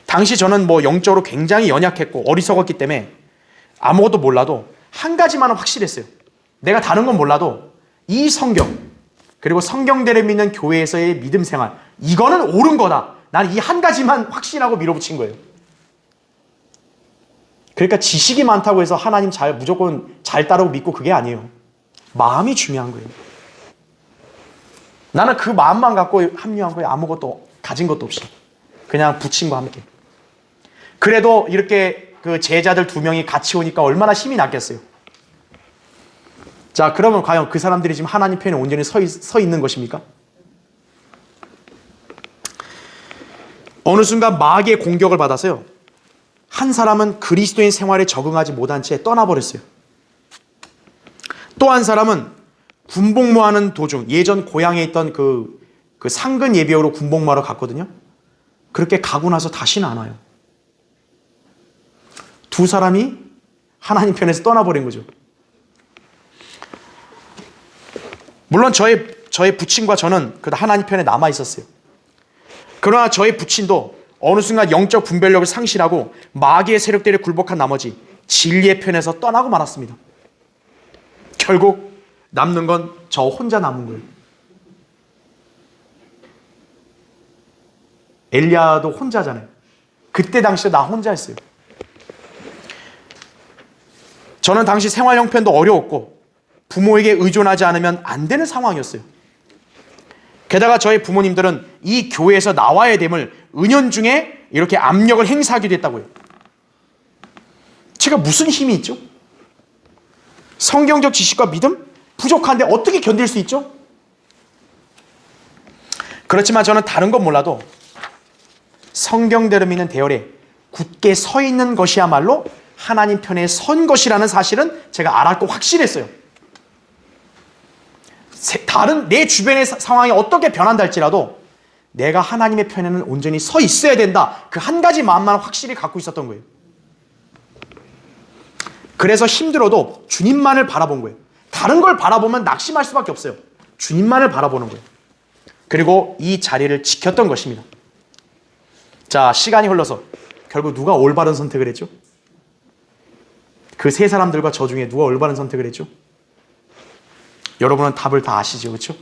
당시 저는 뭐 영적으로 굉장히 연약했고 어리석었기 때문에 아무것도 몰라도 한 가지만은 확실했어요. 내가 다른 건 몰라도 이 성경 그리고 성경대를 믿는 교회에서의 믿음 생활 이거는 옳은 거다. 나는 이 한 가지만 확신하고 밀어붙인 거예요. 그러니까 지식이 많다고 해서 하나님 무조건 잘 따르고 믿고 그게 아니에요. 마음이 중요한 거예요. 나는 그 마음만 갖고 합류한 거예요. 아무것도 가진 것도 없이. 그냥 부친과 함께. 그래도 이렇게 그 제자들 2명이 같이 오니까 얼마나 힘이 났겠어요. 자, 그러면 과연 그 사람들이 지금 하나님 편에 온전히 서 있는 것입니까? 어느 순간 마귀의 공격을 받아서요. 한 사람은 그리스도인 생활에 적응하지 못한 채 떠나버렸어요. 또 한 사람은 군복무하는 도중 예전 고향에 있던 그 상근 예비역으로 군복무하러 갔거든요. 그렇게 가고 나서 다시는 안 와요. 2사람이 하나님 편에서 떠나버린 거죠. 물론 저의 부친과 저는 그래도 하나님 편에 남아 있었어요. 그러나 저의 부친도 어느 순간 영적 분별력을 상실하고 마귀의 세력들에 굴복한 나머지 진리의 편에서 떠나고 말았습니다. 결국 남는 건 저 혼자 남은 거예요. 엘리야도 혼자잖아요. 그때 당시에 나 혼자였어요. 저는 당시 생활 형편도 어려웠고 부모에게 의존하지 않으면 안 되는 상황이었어요. 게다가 저희 부모님들은 이 교회에서 나와야 됨을 은연중에 이렇게 압력을 행사하기도 했다고요. 제가 무슨 힘이 있죠? 성경적 지식과 믿음? 부족한데 어떻게 견딜 수 있죠? 그렇지만 저는 다른 건 몰라도 성경대로 믿는 대열에 굳게 서 있는 것이야말로 하나님 편에 선 것이라는 사실은 제가 알았고 확실했어요. 다른 내 주변의 상황이 어떻게 변한다 할지라도 내가 하나님의 편에는 온전히 서 있어야 된다. 그 한 가지 마음만 확실히 갖고 있었던 거예요. 그래서 힘들어도 주님만을 바라본 거예요. 다른 걸 바라보면 낙심할 수밖에 없어요. 주님만을 바라보는 거예요. 그리고 이 자리를 지켰던 것입니다. 자, 시간이 흘러서 결국 누가 올바른 선택을 했죠? 그 3사람들과 저 중에 누가 올바른 선택을 했죠? 여러분은 답을 다 아시죠, 그렇죠?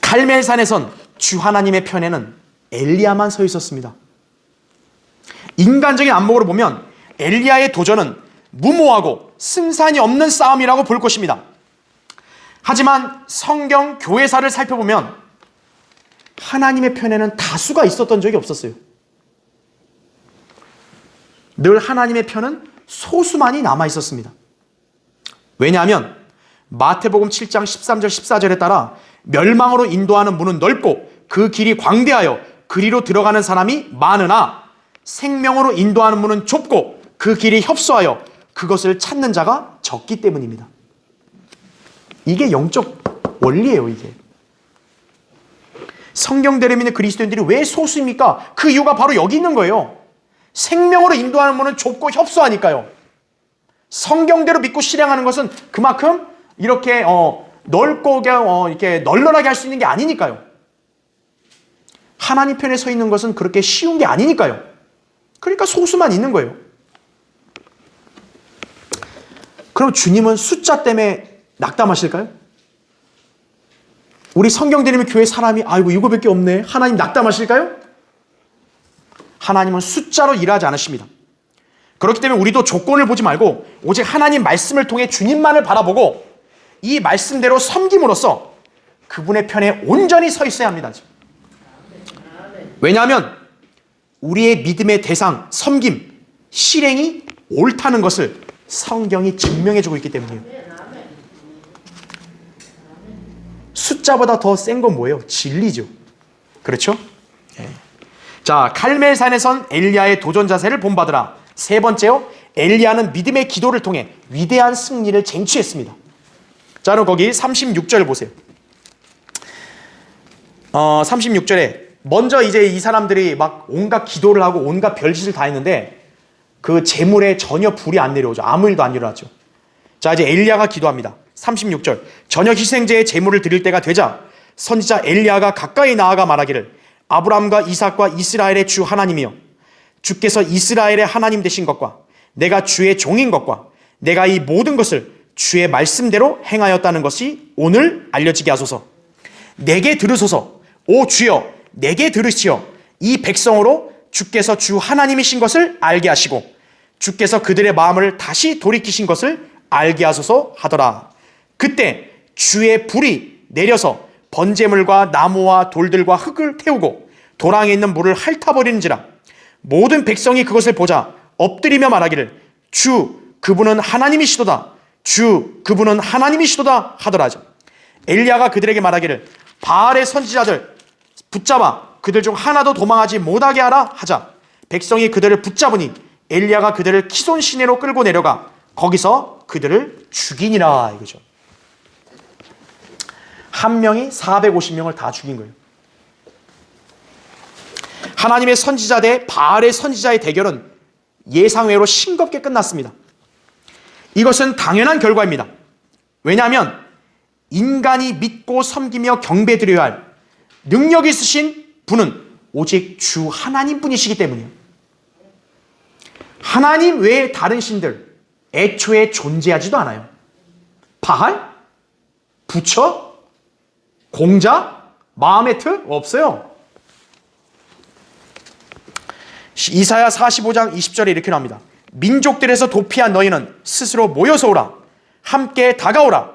갈멜산에선 주 하나님의 편에는 엘리야만 서 있었습니다. 인간적인 안목으로 보면 엘리야의 도전은 무모하고 승산이 없는 싸움이라고 볼 것입니다. 하지만 성경 교회사를 살펴보면 하나님의 편에는 다수가 있었던 적이 없었어요. 늘 하나님의 편은 소수만이 남아 있었습니다. 왜냐하면 마태복음 7장 13절 14절에 따라 멸망으로 인도하는 문은 넓고 그 길이 광대하여 그리로 들어가는 사람이 많으나 생명으로 인도하는 문은 좁고 그 길이 협소하여 그것을 찾는 자가 적기 때문입니다. 이게 영적 원리예요, 이게. 성경대로 믿는 그리스도인들이 왜 소수입니까? 그 이유가 바로 여기 있는 거예요. 생명으로 인도하는 문은 좁고 협소하니까요. 성경대로 믿고 실행하는 것은 그만큼 이렇게 넓고 이렇게 널널하게 할 수 있는 게 아니니까요. 하나님 편에 서 있는 것은 그렇게 쉬운 게 아니니까요. 그러니까 소수만 있는 거예요. 그럼 주님은 숫자 때문에 낙담하실까요? 우리 성경대로 믿는 교회 사람이 아이고 이거밖에 없네. 하나님 낙담하실까요? 하나님은 숫자로 일하지 않으십니다. 그렇기 때문에 우리도 조건을 보지 말고 오직 하나님 말씀을 통해 주님만을 바라보고 이 말씀대로 섬김으로써 그분의 편에 온전히 서 있어야 합니다. 왜냐하면 우리의 믿음의 대상, 섬김, 실행이 옳다는 것을 성경이 증명해주고 있기 때문이에요. 숫자보다 더 센 건 뭐예요? 진리죠. 그렇죠? 네. 자, 갈멜산에선 엘리야의 도전 자세를 본받으라. 세 번째요, 엘리야는 믿음의 기도를 통해 위대한 승리를 쟁취했습니다. 자, 그럼 거기 36절 보세요. 36절에 먼저 이제 이 사람들이 막 온갖 기도를 하고 온갖 별짓을 다 했는데 그 재물에 전혀 불이 안 내려오죠. 아무 일도 안 일어났죠. 자, 이제 엘리야가 기도합니다. 36절, 저녁 희생제의 제물을 드릴 때가 되자 선지자 엘리야가 가까이 나아가 말하기를 아브라함과 이삭과 이스라엘의 주 하나님이여, 주께서 이스라엘의 하나님 되신 것과 내가 주의 종인 것과 내가 이 모든 것을 주의 말씀대로 행하였다는 것이 오늘 알려지게 하소서. 내게 들으소서. 오 주여, 내게 들으시어 이 백성으로 주께서 주 하나님이신 것을 알게 하시고 주께서 그들의 마음을 다시 돌이키신 것을 알게 하소서 하더라. 그때 주의 불이 내려서 번제물과 나무와 돌들과 흙을 태우고 도랑에 있는 물을 핥아버리는지라. 모든 백성이 그것을 보자 엎드리며 말하기를 주 그분은 하나님이시도다, 주 그분은 하나님이시도다 하더라죠. 엘리야가 그들에게 말하기를 바알의 선지자들 붙잡아 그들 중 하나도 도망하지 못하게 하라 하자 백성이 그들을 붙잡으니 엘리야가 그들을 키손 시내로 끌고 내려가 거기서 그들을 죽이니라 이거죠. 한 명이 450명을 다 죽인 거예요. 하나님의 선지자 대 바알의 선지자의 대결은 예상외로 싱겁게 끝났습니다. 이것은 당연한 결과입니다. 왜냐하면 인간이 믿고 섬기며 경배드려야 할 능력 있으신 분은 오직 주 하나님뿐이시기 때문이에요. 하나님 외에 다른 신들 애초에 존재하지도 않아요. 바알? 부처? 공자? 마하메트? 없어요. 이사야 45장 20절에 이렇게 나옵니다. 민족들에서 도피한 너희는 스스로 모여서 오라. 함께 다가오라.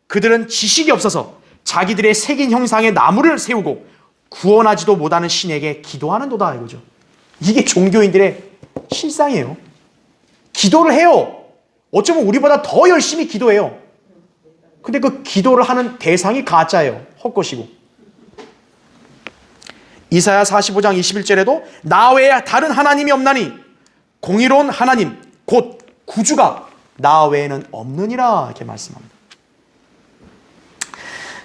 그들은 지식이 없어서 자기들의 새긴 형상의 나무를 세우고 구원하지도 못하는 신에게 기도하는도다 이거죠. 이게 종교인들의 실상이에요. 기도를 해요. 어쩌면 우리보다 더 열심히 기도해요. 근데 그 기도를 하는 대상이 가짜예요. 헛것이고. 이사야 45장 21절에도 나 외에 다른 하나님이 없나니 공의로운 하나님 곧 구주가 나 외에는 없느니라 이렇게 말씀합니다.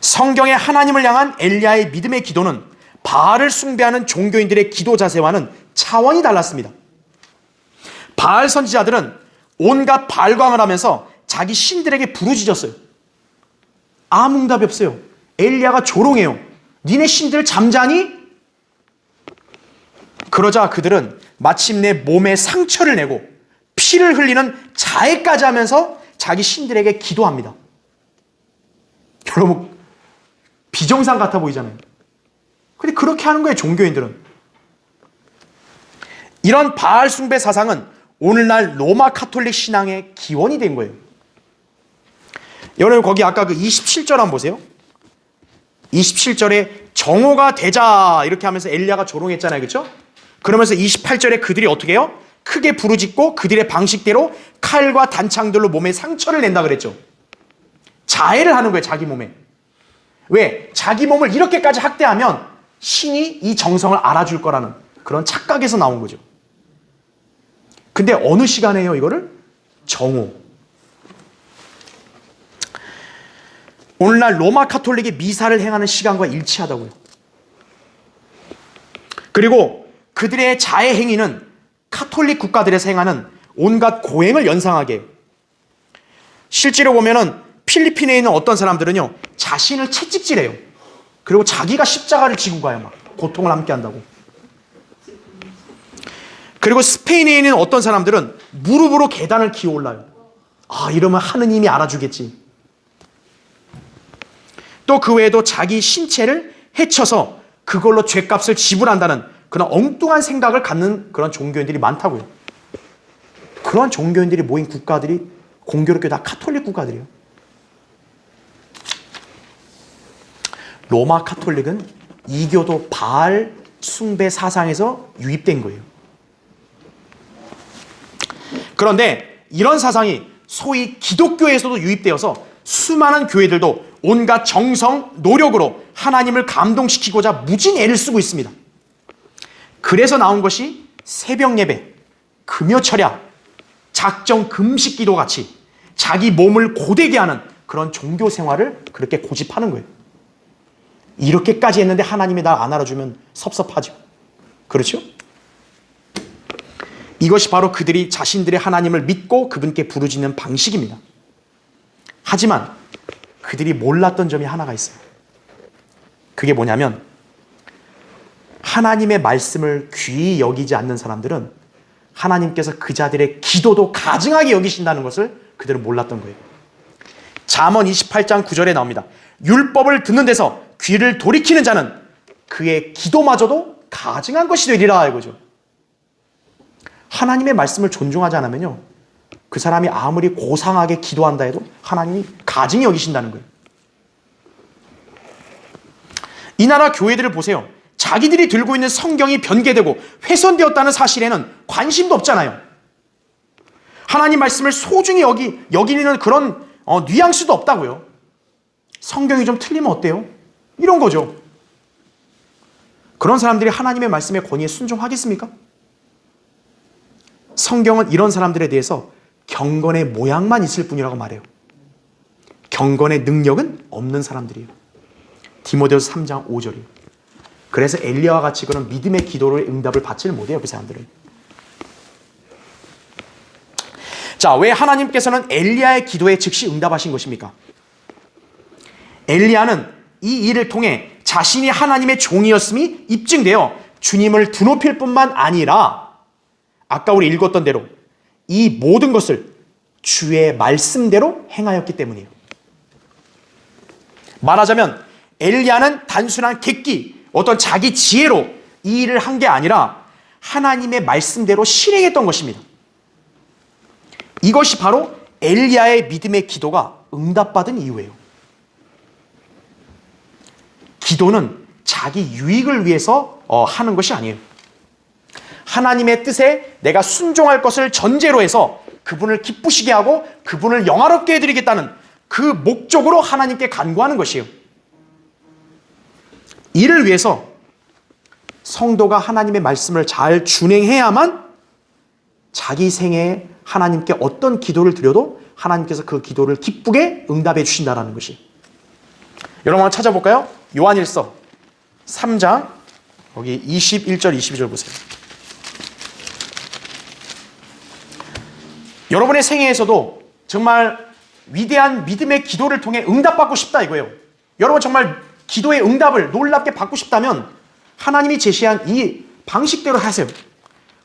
성경의 하나님을 향한 엘리야의 믿음의 기도는 바알을 숭배하는 종교인들의 기도 자세와는 차원이 달랐습니다. 바알 선지자들은 온갖 발광을 하면서 자기 신들에게 부르짖었어요. 아무 응답이 없어요. 엘리야가 조롱해요. 니네 신들 잠자니? 그러자 그들은 마침내 몸에 상처를 내고 피를 흘리는 자해까지 하면서 자기 신들에게 기도합니다. 여러분 비정상 같아 보이잖아요. 근데 그렇게 하는 거예요. 종교인들은. 이런 바알 숭배 사상은 오늘날 로마 카톨릭 신앙의 기원이 된 거예요. 여러분 거기 아까 그 27절 한번 보세요. 27절에 정오가 되자 이렇게 하면서 엘리야가 조롱했잖아요. 그렇죠? 그러면서 28절에 그들이 어떻게 해요? 크게 부르짖고 그들의 방식대로 칼과 단창들로 몸에 상처를 낸다 그랬죠. 자해를 하는 거예요. 자기 몸에. 왜? 자기 몸을 이렇게까지 학대하면 신이 이 정성을 알아줄 거라는 그런 착각에서 나온 거죠. 근데 어느 시간에 해요 이거를? 정오. 오늘날 로마 카톨릭이 미사를 행하는 시간과 일치하다고요. 그리고 그들의 자해 행위는 카톨릭 국가들에서 행하는 온갖 고행을 연상하게 해요. 실제로 보면은 필리핀에 있는 어떤 사람들은요 자신을 채찍질해요. 그리고 자기가 십자가를 지고 가요. 막 고통을 함께 한다고. 그리고 스페인에 있는 어떤 사람들은 무릎으로 계단을 기어 올라요. 아 이러면 하느님이 알아주겠지. 또 그 외에도 자기 신체를 해쳐서 그걸로 죗값을 지불한다는 그런 엉뚱한 생각을 갖는 그런 종교인들이 많다고요. 그러한 종교인들이 모인 국가들이 공교롭게 다 가톨릭 국가들이에요. 로마 가톨릭은 이교도 바알 숭배 사상에서 유입된 거예요. 그런데 이런 사상이 소위 기독교에서도 유입되어서 수많은 교회들도 온갖 정성, 노력으로 하나님을 감동시키고자 무진 애를 쓰고 있습니다. 그래서 나온 것이 새벽 예배, 금요철야, 작정 금식 기도 같이 자기 몸을 고되게 하는 그런 종교 생활을 그렇게 고집하는 거예요. 이렇게까지 했는데 하나님이 날 안 알아주면 섭섭하죠. 그렇죠? 이것이 바로 그들이 자신들의 하나님을 믿고 그분께 부르짖는 방식입니다. 하지만 그들이 몰랐던 점이 하나가 있어요. 그게 뭐냐면 하나님의 말씀을 귀히 여기지 않는 사람들은 하나님께서 그 자들의 기도도 가증하게 여기신다는 것을 그들은 몰랐던 거예요. 잠언 28장 9절에 나옵니다. 율법을 듣는 데서 귀를 돌이키는 자는 그의 기도마저도 가증한 것이 되리라 이거죠. 하나님의 말씀을 존중하지 않으면요, 그 사람이 아무리 고상하게 기도한다 해도 하나님이 가증히 여기신다는 거예요. 이 나라 교회들을 보세요. 자기들이 들고 있는 성경이 변개되고 훼손되었다는 사실에는 관심도 없잖아요. 하나님 말씀을 소중히 여기는 그런 뉘앙스도 없다고요. 성경이 좀 틀리면 어때요? 이런 거죠. 그런 사람들이 하나님의 말씀의 권위에 순종하겠습니까? 성경은 이런 사람들에 대해서 경건의 모양만 있을 뿐이라고 말해요. 경건의 능력은 없는 사람들이에요. 디모데후서 3장 5절이에요. 그래서 엘리야와 같이 그런 믿음의 기도를 응답을 받지를 못해요, 그 사람들은. 자, 왜 하나님께서는 엘리야의 기도에 즉시 응답하신 것입니까? 엘리야는 이 일을 통해 자신이 하나님의 종이었음이 입증되어 주님을 드높일 뿐만 아니라 아까 우리 읽었던 대로 이 모든 것을 주의 말씀대로 행하였기 때문이에요. 말하자면 엘리야는 단순한 객기, 어떤 자기 지혜로 이 일을 한 게 아니라 하나님의 말씀대로 실행했던 것입니다. 이것이 바로 엘리야의 믿음의 기도가 응답받은 이유예요. 기도는 자기 유익을 위해서 하는 것이 아니에요. 하나님의 뜻에 내가 순종할 것을 전제로 해서 그분을 기쁘시게 하고 그분을 영화롭게 해드리겠다는 그 목적으로 하나님께 간구하는 것이에요. 이를 위해서 성도가 하나님의 말씀을 잘 준행해야만 자기 생애에 하나님께 어떤 기도를 드려도 하나님께서 그 기도를 기쁘게 응답해 주신다는 것이. 여러분 한번 찾아볼까요? 요한일서 3장 거기 21절 22절 보세요. 여러분의 생애에서도 정말 위대한 믿음의 기도를 통해 응답받고 싶다 이거예요. 여러분 정말 기도의 응답을 놀랍게 받고 싶다면 하나님이 제시한 이 방식대로 하세요.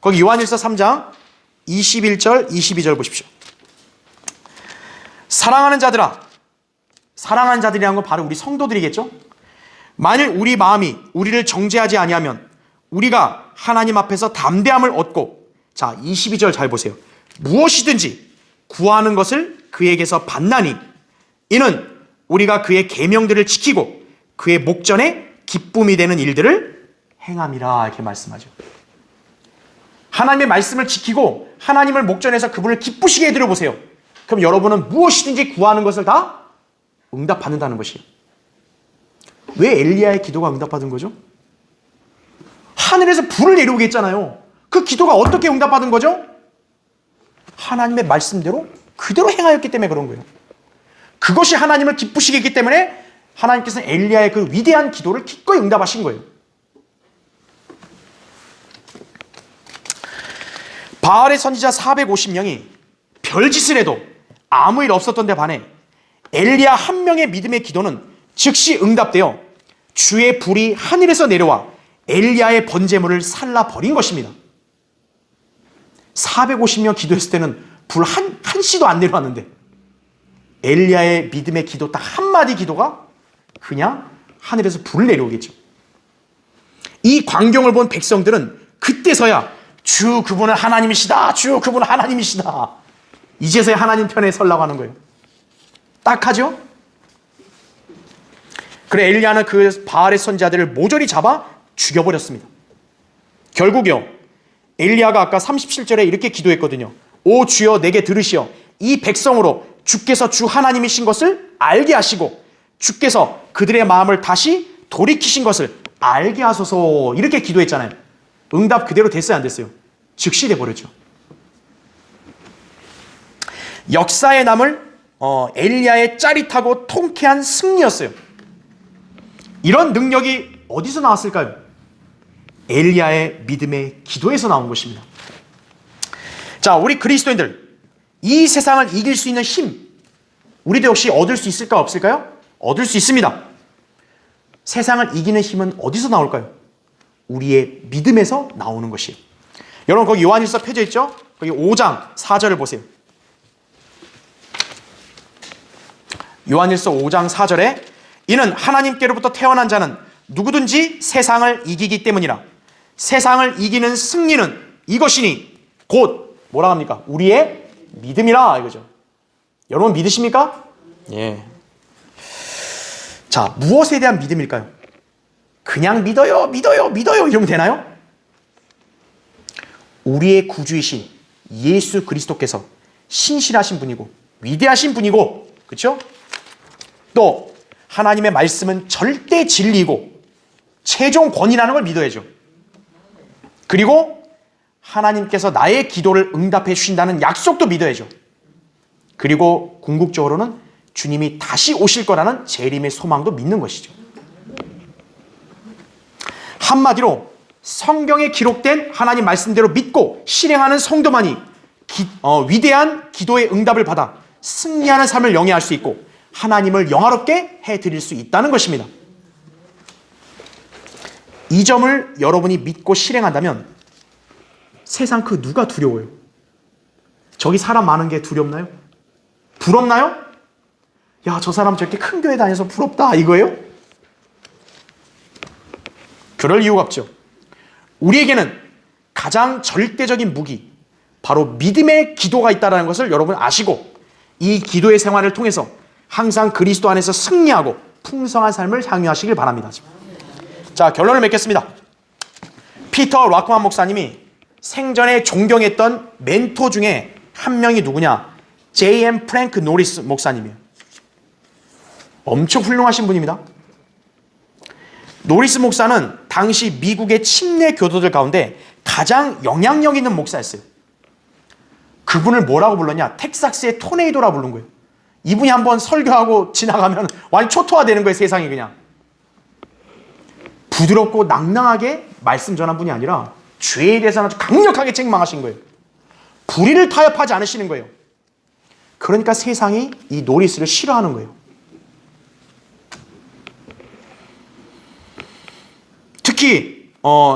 거기 요한일서 3장 21절 22절 보십시오. 사랑하는 자들아, 사랑하는 자들이라는 건 바로 우리 성도들이겠죠? 만일 우리 마음이 우리를 정죄하지 아니하면 우리가 하나님 앞에서 담대함을 얻고, 자 22절 잘 보세요. 무엇이든지 구하는 것을 그에게서 받나니 이는 우리가 그의 계명들을 지키고 그의 목전에 기쁨이 되는 일들을 행함이라 이렇게 말씀하죠. 하나님의 말씀을 지키고 하나님을 목전에서 그분을 기쁘시게 해드려 보세요. 그럼 여러분은 무엇이든지 구하는 것을 다 응답받는다는 것이에요. 왜 엘리야의 기도가 응답받은 거죠? 하늘에서 불을 내려오게 했잖아요. 그 기도가 어떻게 응답받은 거죠? 하나님의 말씀대로 그대로 행하였기 때문에 그런 거예요. 그것이 하나님을 기쁘시게 했기 때문에 하나님께서는 엘리야의 그 위대한 기도를 기꺼이 응답하신 거예요. 바알의 선지자 450명이 별짓을 해도 아무 일 없었던 데 반해 엘리야 한 명의 믿음의 기도는 즉시 응답되어 주의 불이 하늘에서 내려와 엘리야의 번제물을 살라버린 것입니다. 450명 기도했을 때는 불 한시도 안 내려왔는데 엘리야의 믿음의 기도 딱 한마디 기도가 그냥 하늘에서 불을 내려오겠죠. 이 광경을 본 백성들은 그때서야 주 그분은 하나님이시다. 주 그분은 하나님이시다. 이제서야 하나님 편에 서려고 하는 거예요. 딱하죠? 그래 엘리야는 그 바알의 선지자들을 모조리 잡아 죽여버렸습니다. 결국요 엘리야가 아까 37절에 이렇게 기도했거든요. 오 주여 내게 들으시어 이 백성으로 주께서 주 하나님이신 것을 알게 하시고 주께서 그들의 마음을 다시 돌이키신 것을 알게 하소서. 이렇게 기도했잖아요. 응답 그대로 됐어요 안 됐어요? 즉시 돼버렸죠. 역사에 남을 엘리야의 짜릿하고 통쾌한 승리였어요. 이런 능력이 어디서 나왔을까요? 엘리야의 믿음의 기도에서 나온 것입니다. 자, 우리 그리스도인들 이 세상을 이길 수 있는 힘 우리도 역시 얻을 수 있을까 없을까요? 얻을 수 있습니다. 세상을 이기는 힘은 어디서 나올까요? 우리의 믿음에서 나오는 것이에요. 여러분 거기 요한일서 펴져 있죠? 거기 5장 4절을 보세요. 요한일서 5장 4절에 이는 하나님께로부터 태어난 자는 누구든지 세상을 이기기 때문이라. 세상을 이기는 승리는 이것이니 곧 뭐라 합니까? 우리의 믿음이라 이거죠. 여러분 믿으십니까? 예. 자, 무엇에 대한 믿음일까요? 그냥 믿어요, 믿어요, 믿어요 이러면 되나요? 우리의 구주이신 예수 그리스도께서 신실하신 분이고 위대하신 분이고, 그렇죠? 또 하나님의 말씀은 절대 진리이고 최종 권위라는 걸 믿어야죠. 그리고 하나님께서 나의 기도를 응답해 주신다는 약속도 믿어야죠. 그리고 궁극적으로는 주님이 다시 오실 거라는 재림의 소망도 믿는 것이죠. 한마디로 성경에 기록된 하나님 말씀대로 믿고 실행하는 성도만이 위대한 기도의 응답을 받아 승리하는 삶을 영위할 수 있고 하나님을 영화롭게 해드릴 수 있다는 것입니다. 이 점을 여러분이 믿고 실행한다면 세상 그 누가 두려워요? 저기 사람 많은 게 두렵나요? 부럽나요? 야, 저 사람 저렇게 큰 교회 다녀서 부럽다 이거예요? 그럴 이유가 없죠. 우리에게는 가장 절대적인 무기, 바로 믿음의 기도가 있다는 것을 여러분 아시고 이 기도의 생활을 통해서 항상 그리스도 안에서 승리하고 풍성한 삶을 향유하시길 바랍니다. 자, 결론을 맺겠습니다. 피터 락만 목사님이 생전에 존경했던 멘토 중에 한 명이 누구냐? J.M. 프랭크 노리스 목사님이에요. 엄청 훌륭하신 분입니다. 노리스 목사는 당시 미국의 침례 교도들 가운데 가장 영향력 있는 목사였어요. 그분을 뭐라고 불렀냐? 텍사스의 토네이도라 부른 거예요. 이분이 한번 설교하고 지나가면 완전 초토화되는 거예요, 세상이 그냥. 부드럽고 낭낭하게 말씀 전한 분이 아니라 죄에 대해서는 아주 강력하게 책망하신 거예요. 불의를 타협하지 않으시는 거예요. 그러니까 세상이 이 노리스를 싫어하는 거예요. 특히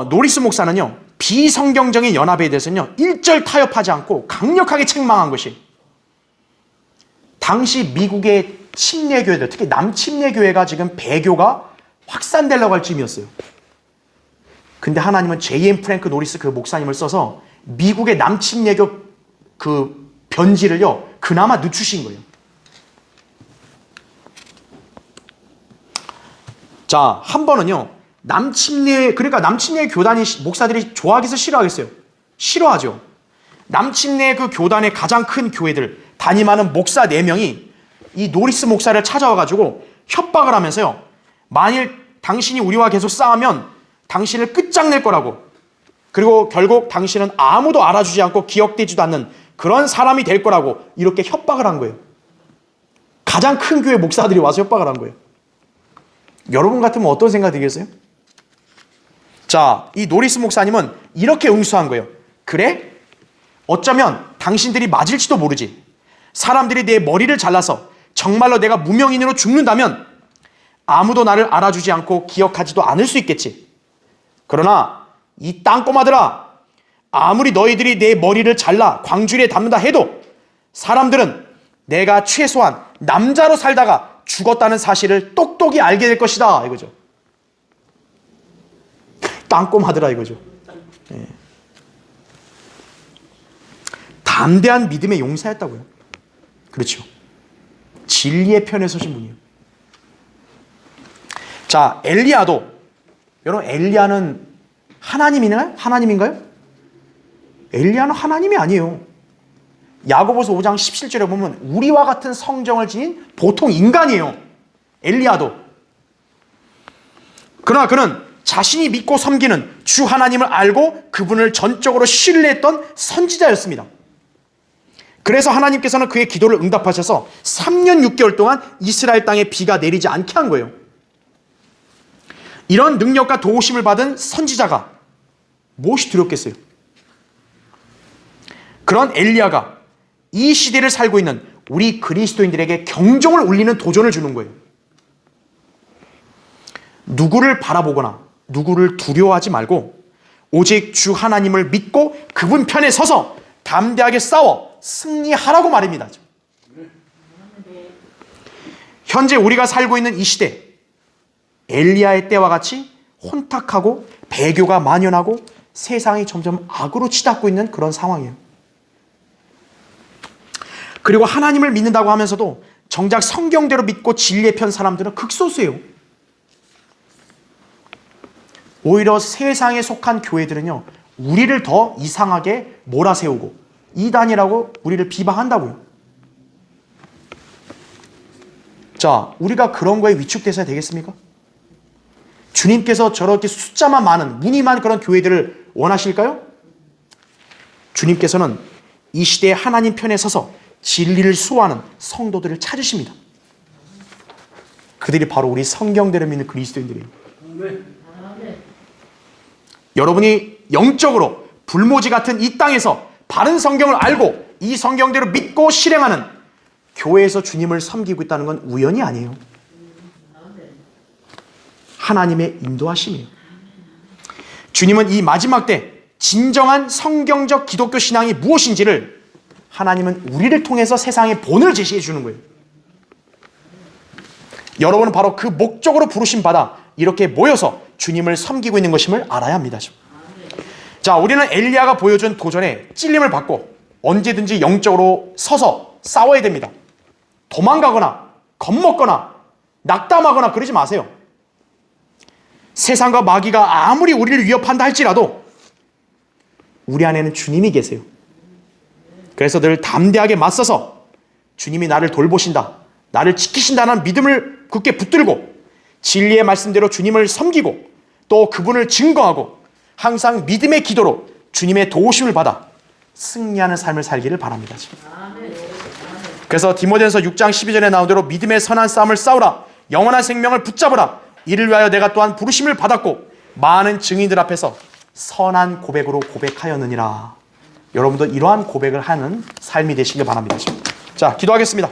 노리스 목사는요, 비성경적인 연합에 대해서는요 일절 타협하지 않고 강력하게 책망한 것이 당시 미국의 침례교회들, 특히 남침례교회가 지금 배교가 확산되려고 할 쯤이었어요. 근데 하나님은 J.M. 프랭크 노리스 그 목사님을 써서 미국의 남침례교 그 변질을요 그나마 늦추신 거예요. 자, 한 번은요 그러니까 남침례 교단이 목사들이 좋아하겠어요, 싫어하겠어요? 싫어하죠. 남침례 그 교단의 가장 큰 교회들 담임하는 목사 4명이 이 노리스 목사를 찾아와가지고 협박을 하면서요, 만일 당신이 우리와 계속 싸우면 당신을 끝장낼 거라고, 그리고 결국 당신은 아무도 알아주지 않고 기억되지도 않는 그런 사람이 될 거라고 이렇게 협박을 한 거예요. 가장 큰 교회 목사들이 와서 협박을 한 거예요. 여러분 같으면 어떤 생각 들겠어요? 자, 이 노리스 목사님은 이렇게 응수한 거예요. 그래? 어쩌면 당신들이 맞을지도 모르지. 사람들이 내 머리를 잘라서 정말로 내가 무명인으로 죽는다면 아무도 나를 알아주지 않고 기억하지도 않을 수 있겠지. 그러나 이 땅꼬마들아, 아무리 너희들이 내 머리를 잘라 광주리에 담는다 해도 사람들은 내가 최소한 남자로 살다가 죽었다는 사실을 똑똑히 알게 될 것이다 이거죠. 땅꼬마들아 이거죠. 예. 담대한 믿음의 용사였다고요. 그렇죠. 진리의 편에 서신 분이에요. 자, 엘리야도, 여러분 엘리야는 하나님인가요? 엘리야는 하나님이 아니에요. 야고보서 5장 17절에 보면 우리와 같은 성정을 지닌 보통 인간이에요. 엘리야도. 그러나 그는 자신이 믿고 섬기는 주 하나님을 알고 그분을 전적으로 신뢰했던 선지자였습니다. 그래서 하나님께서는 그의 기도를 응답하셔서 3년 6개월 동안 이스라엘 땅에 비가 내리지 않게 한 거예요. 이런 능력과 도우심을 받은 선지자가 무엇이 두렵겠어요? 그런 엘리야가 이 시대를 살고 있는 우리 그리스도인들에게 경종을 울리는 도전을 주는 거예요. 누구를 바라보거나 누구를 두려워하지 말고 오직 주 하나님을 믿고 그분 편에 서서 담대하게 싸워 승리하라고 말입니다. 현재 우리가 살고 있는 이 시대, 엘리야의 때와 같이 혼탁하고 배교가 만연하고 세상이 점점 악으로 치닫고 있는 그런 상황이에요. 그리고 하나님을 믿는다고 하면서도 정작 성경대로 믿고 진리의 편 사람들은 극소수예요. 오히려 세상에 속한 교회들은요, 우리를 더 이상하게 몰아세우고 이단이라고 우리를 비방한다고요. 자, 우리가 그런 거에 위축돼서야 되겠습니까? 주님께서 저렇게 숫자만 많은, 무늬만 그런 교회들을 원하실까요? 주님께서는 이 시대에 하나님 편에 서서 진리를 수호하는 성도들을 찾으십니다. 그들이 바로 우리 성경대로 믿는 그리스도인들이에요. 여러분이 영적으로 불모지 같은 이 땅에서 바른 성경을 알고 이 성경대로 믿고 실행하는 교회에서 주님을 섬기고 있다는 건 우연이 아니에요. 하나님의 인도하심이에요. 주님은 이 마지막 때 진정한 성경적 기독교 신앙이 무엇인지를 하나님은 우리를 통해서 세상에 본을 제시해 주는 거예요. 여러분은 바로 그 목적으로 부르심 받아 이렇게 모여서 주님을 섬기고 있는 것임을 알아야 합니다. 자, 우리는 엘리야가 보여준 도전에 찔림을 받고 언제든지 영적으로 서서 싸워야 됩니다. 도망가거나 겁먹거나 낙담하거나 그러지 마세요. 세상과 마귀가 아무리 우리를 위협한다 할지라도 우리 안에는 주님이 계세요. 그래서 늘 담대하게 맞서서 주님이 나를 돌보신다, 나를 지키신다는 믿음을 굳게 붙들고 진리의 말씀대로 주님을 섬기고 또 그분을 증거하고 항상 믿음의 기도로 주님의 도우심을 받아 승리하는 삶을 살기를 바랍니다. 그래서 디모데전서 6장 12절에 나온 대로 믿음의 선한 싸움을 싸우라, 영원한 생명을 붙잡으라, 이를 위하여 내가 또한 부르심을 받았고 많은 증인들 앞에서 선한 고백으로 고백하였느니라. 여러분도 이러한 고백을 하는 삶이 되시길 바랍니다. 자, 기도하겠습니다.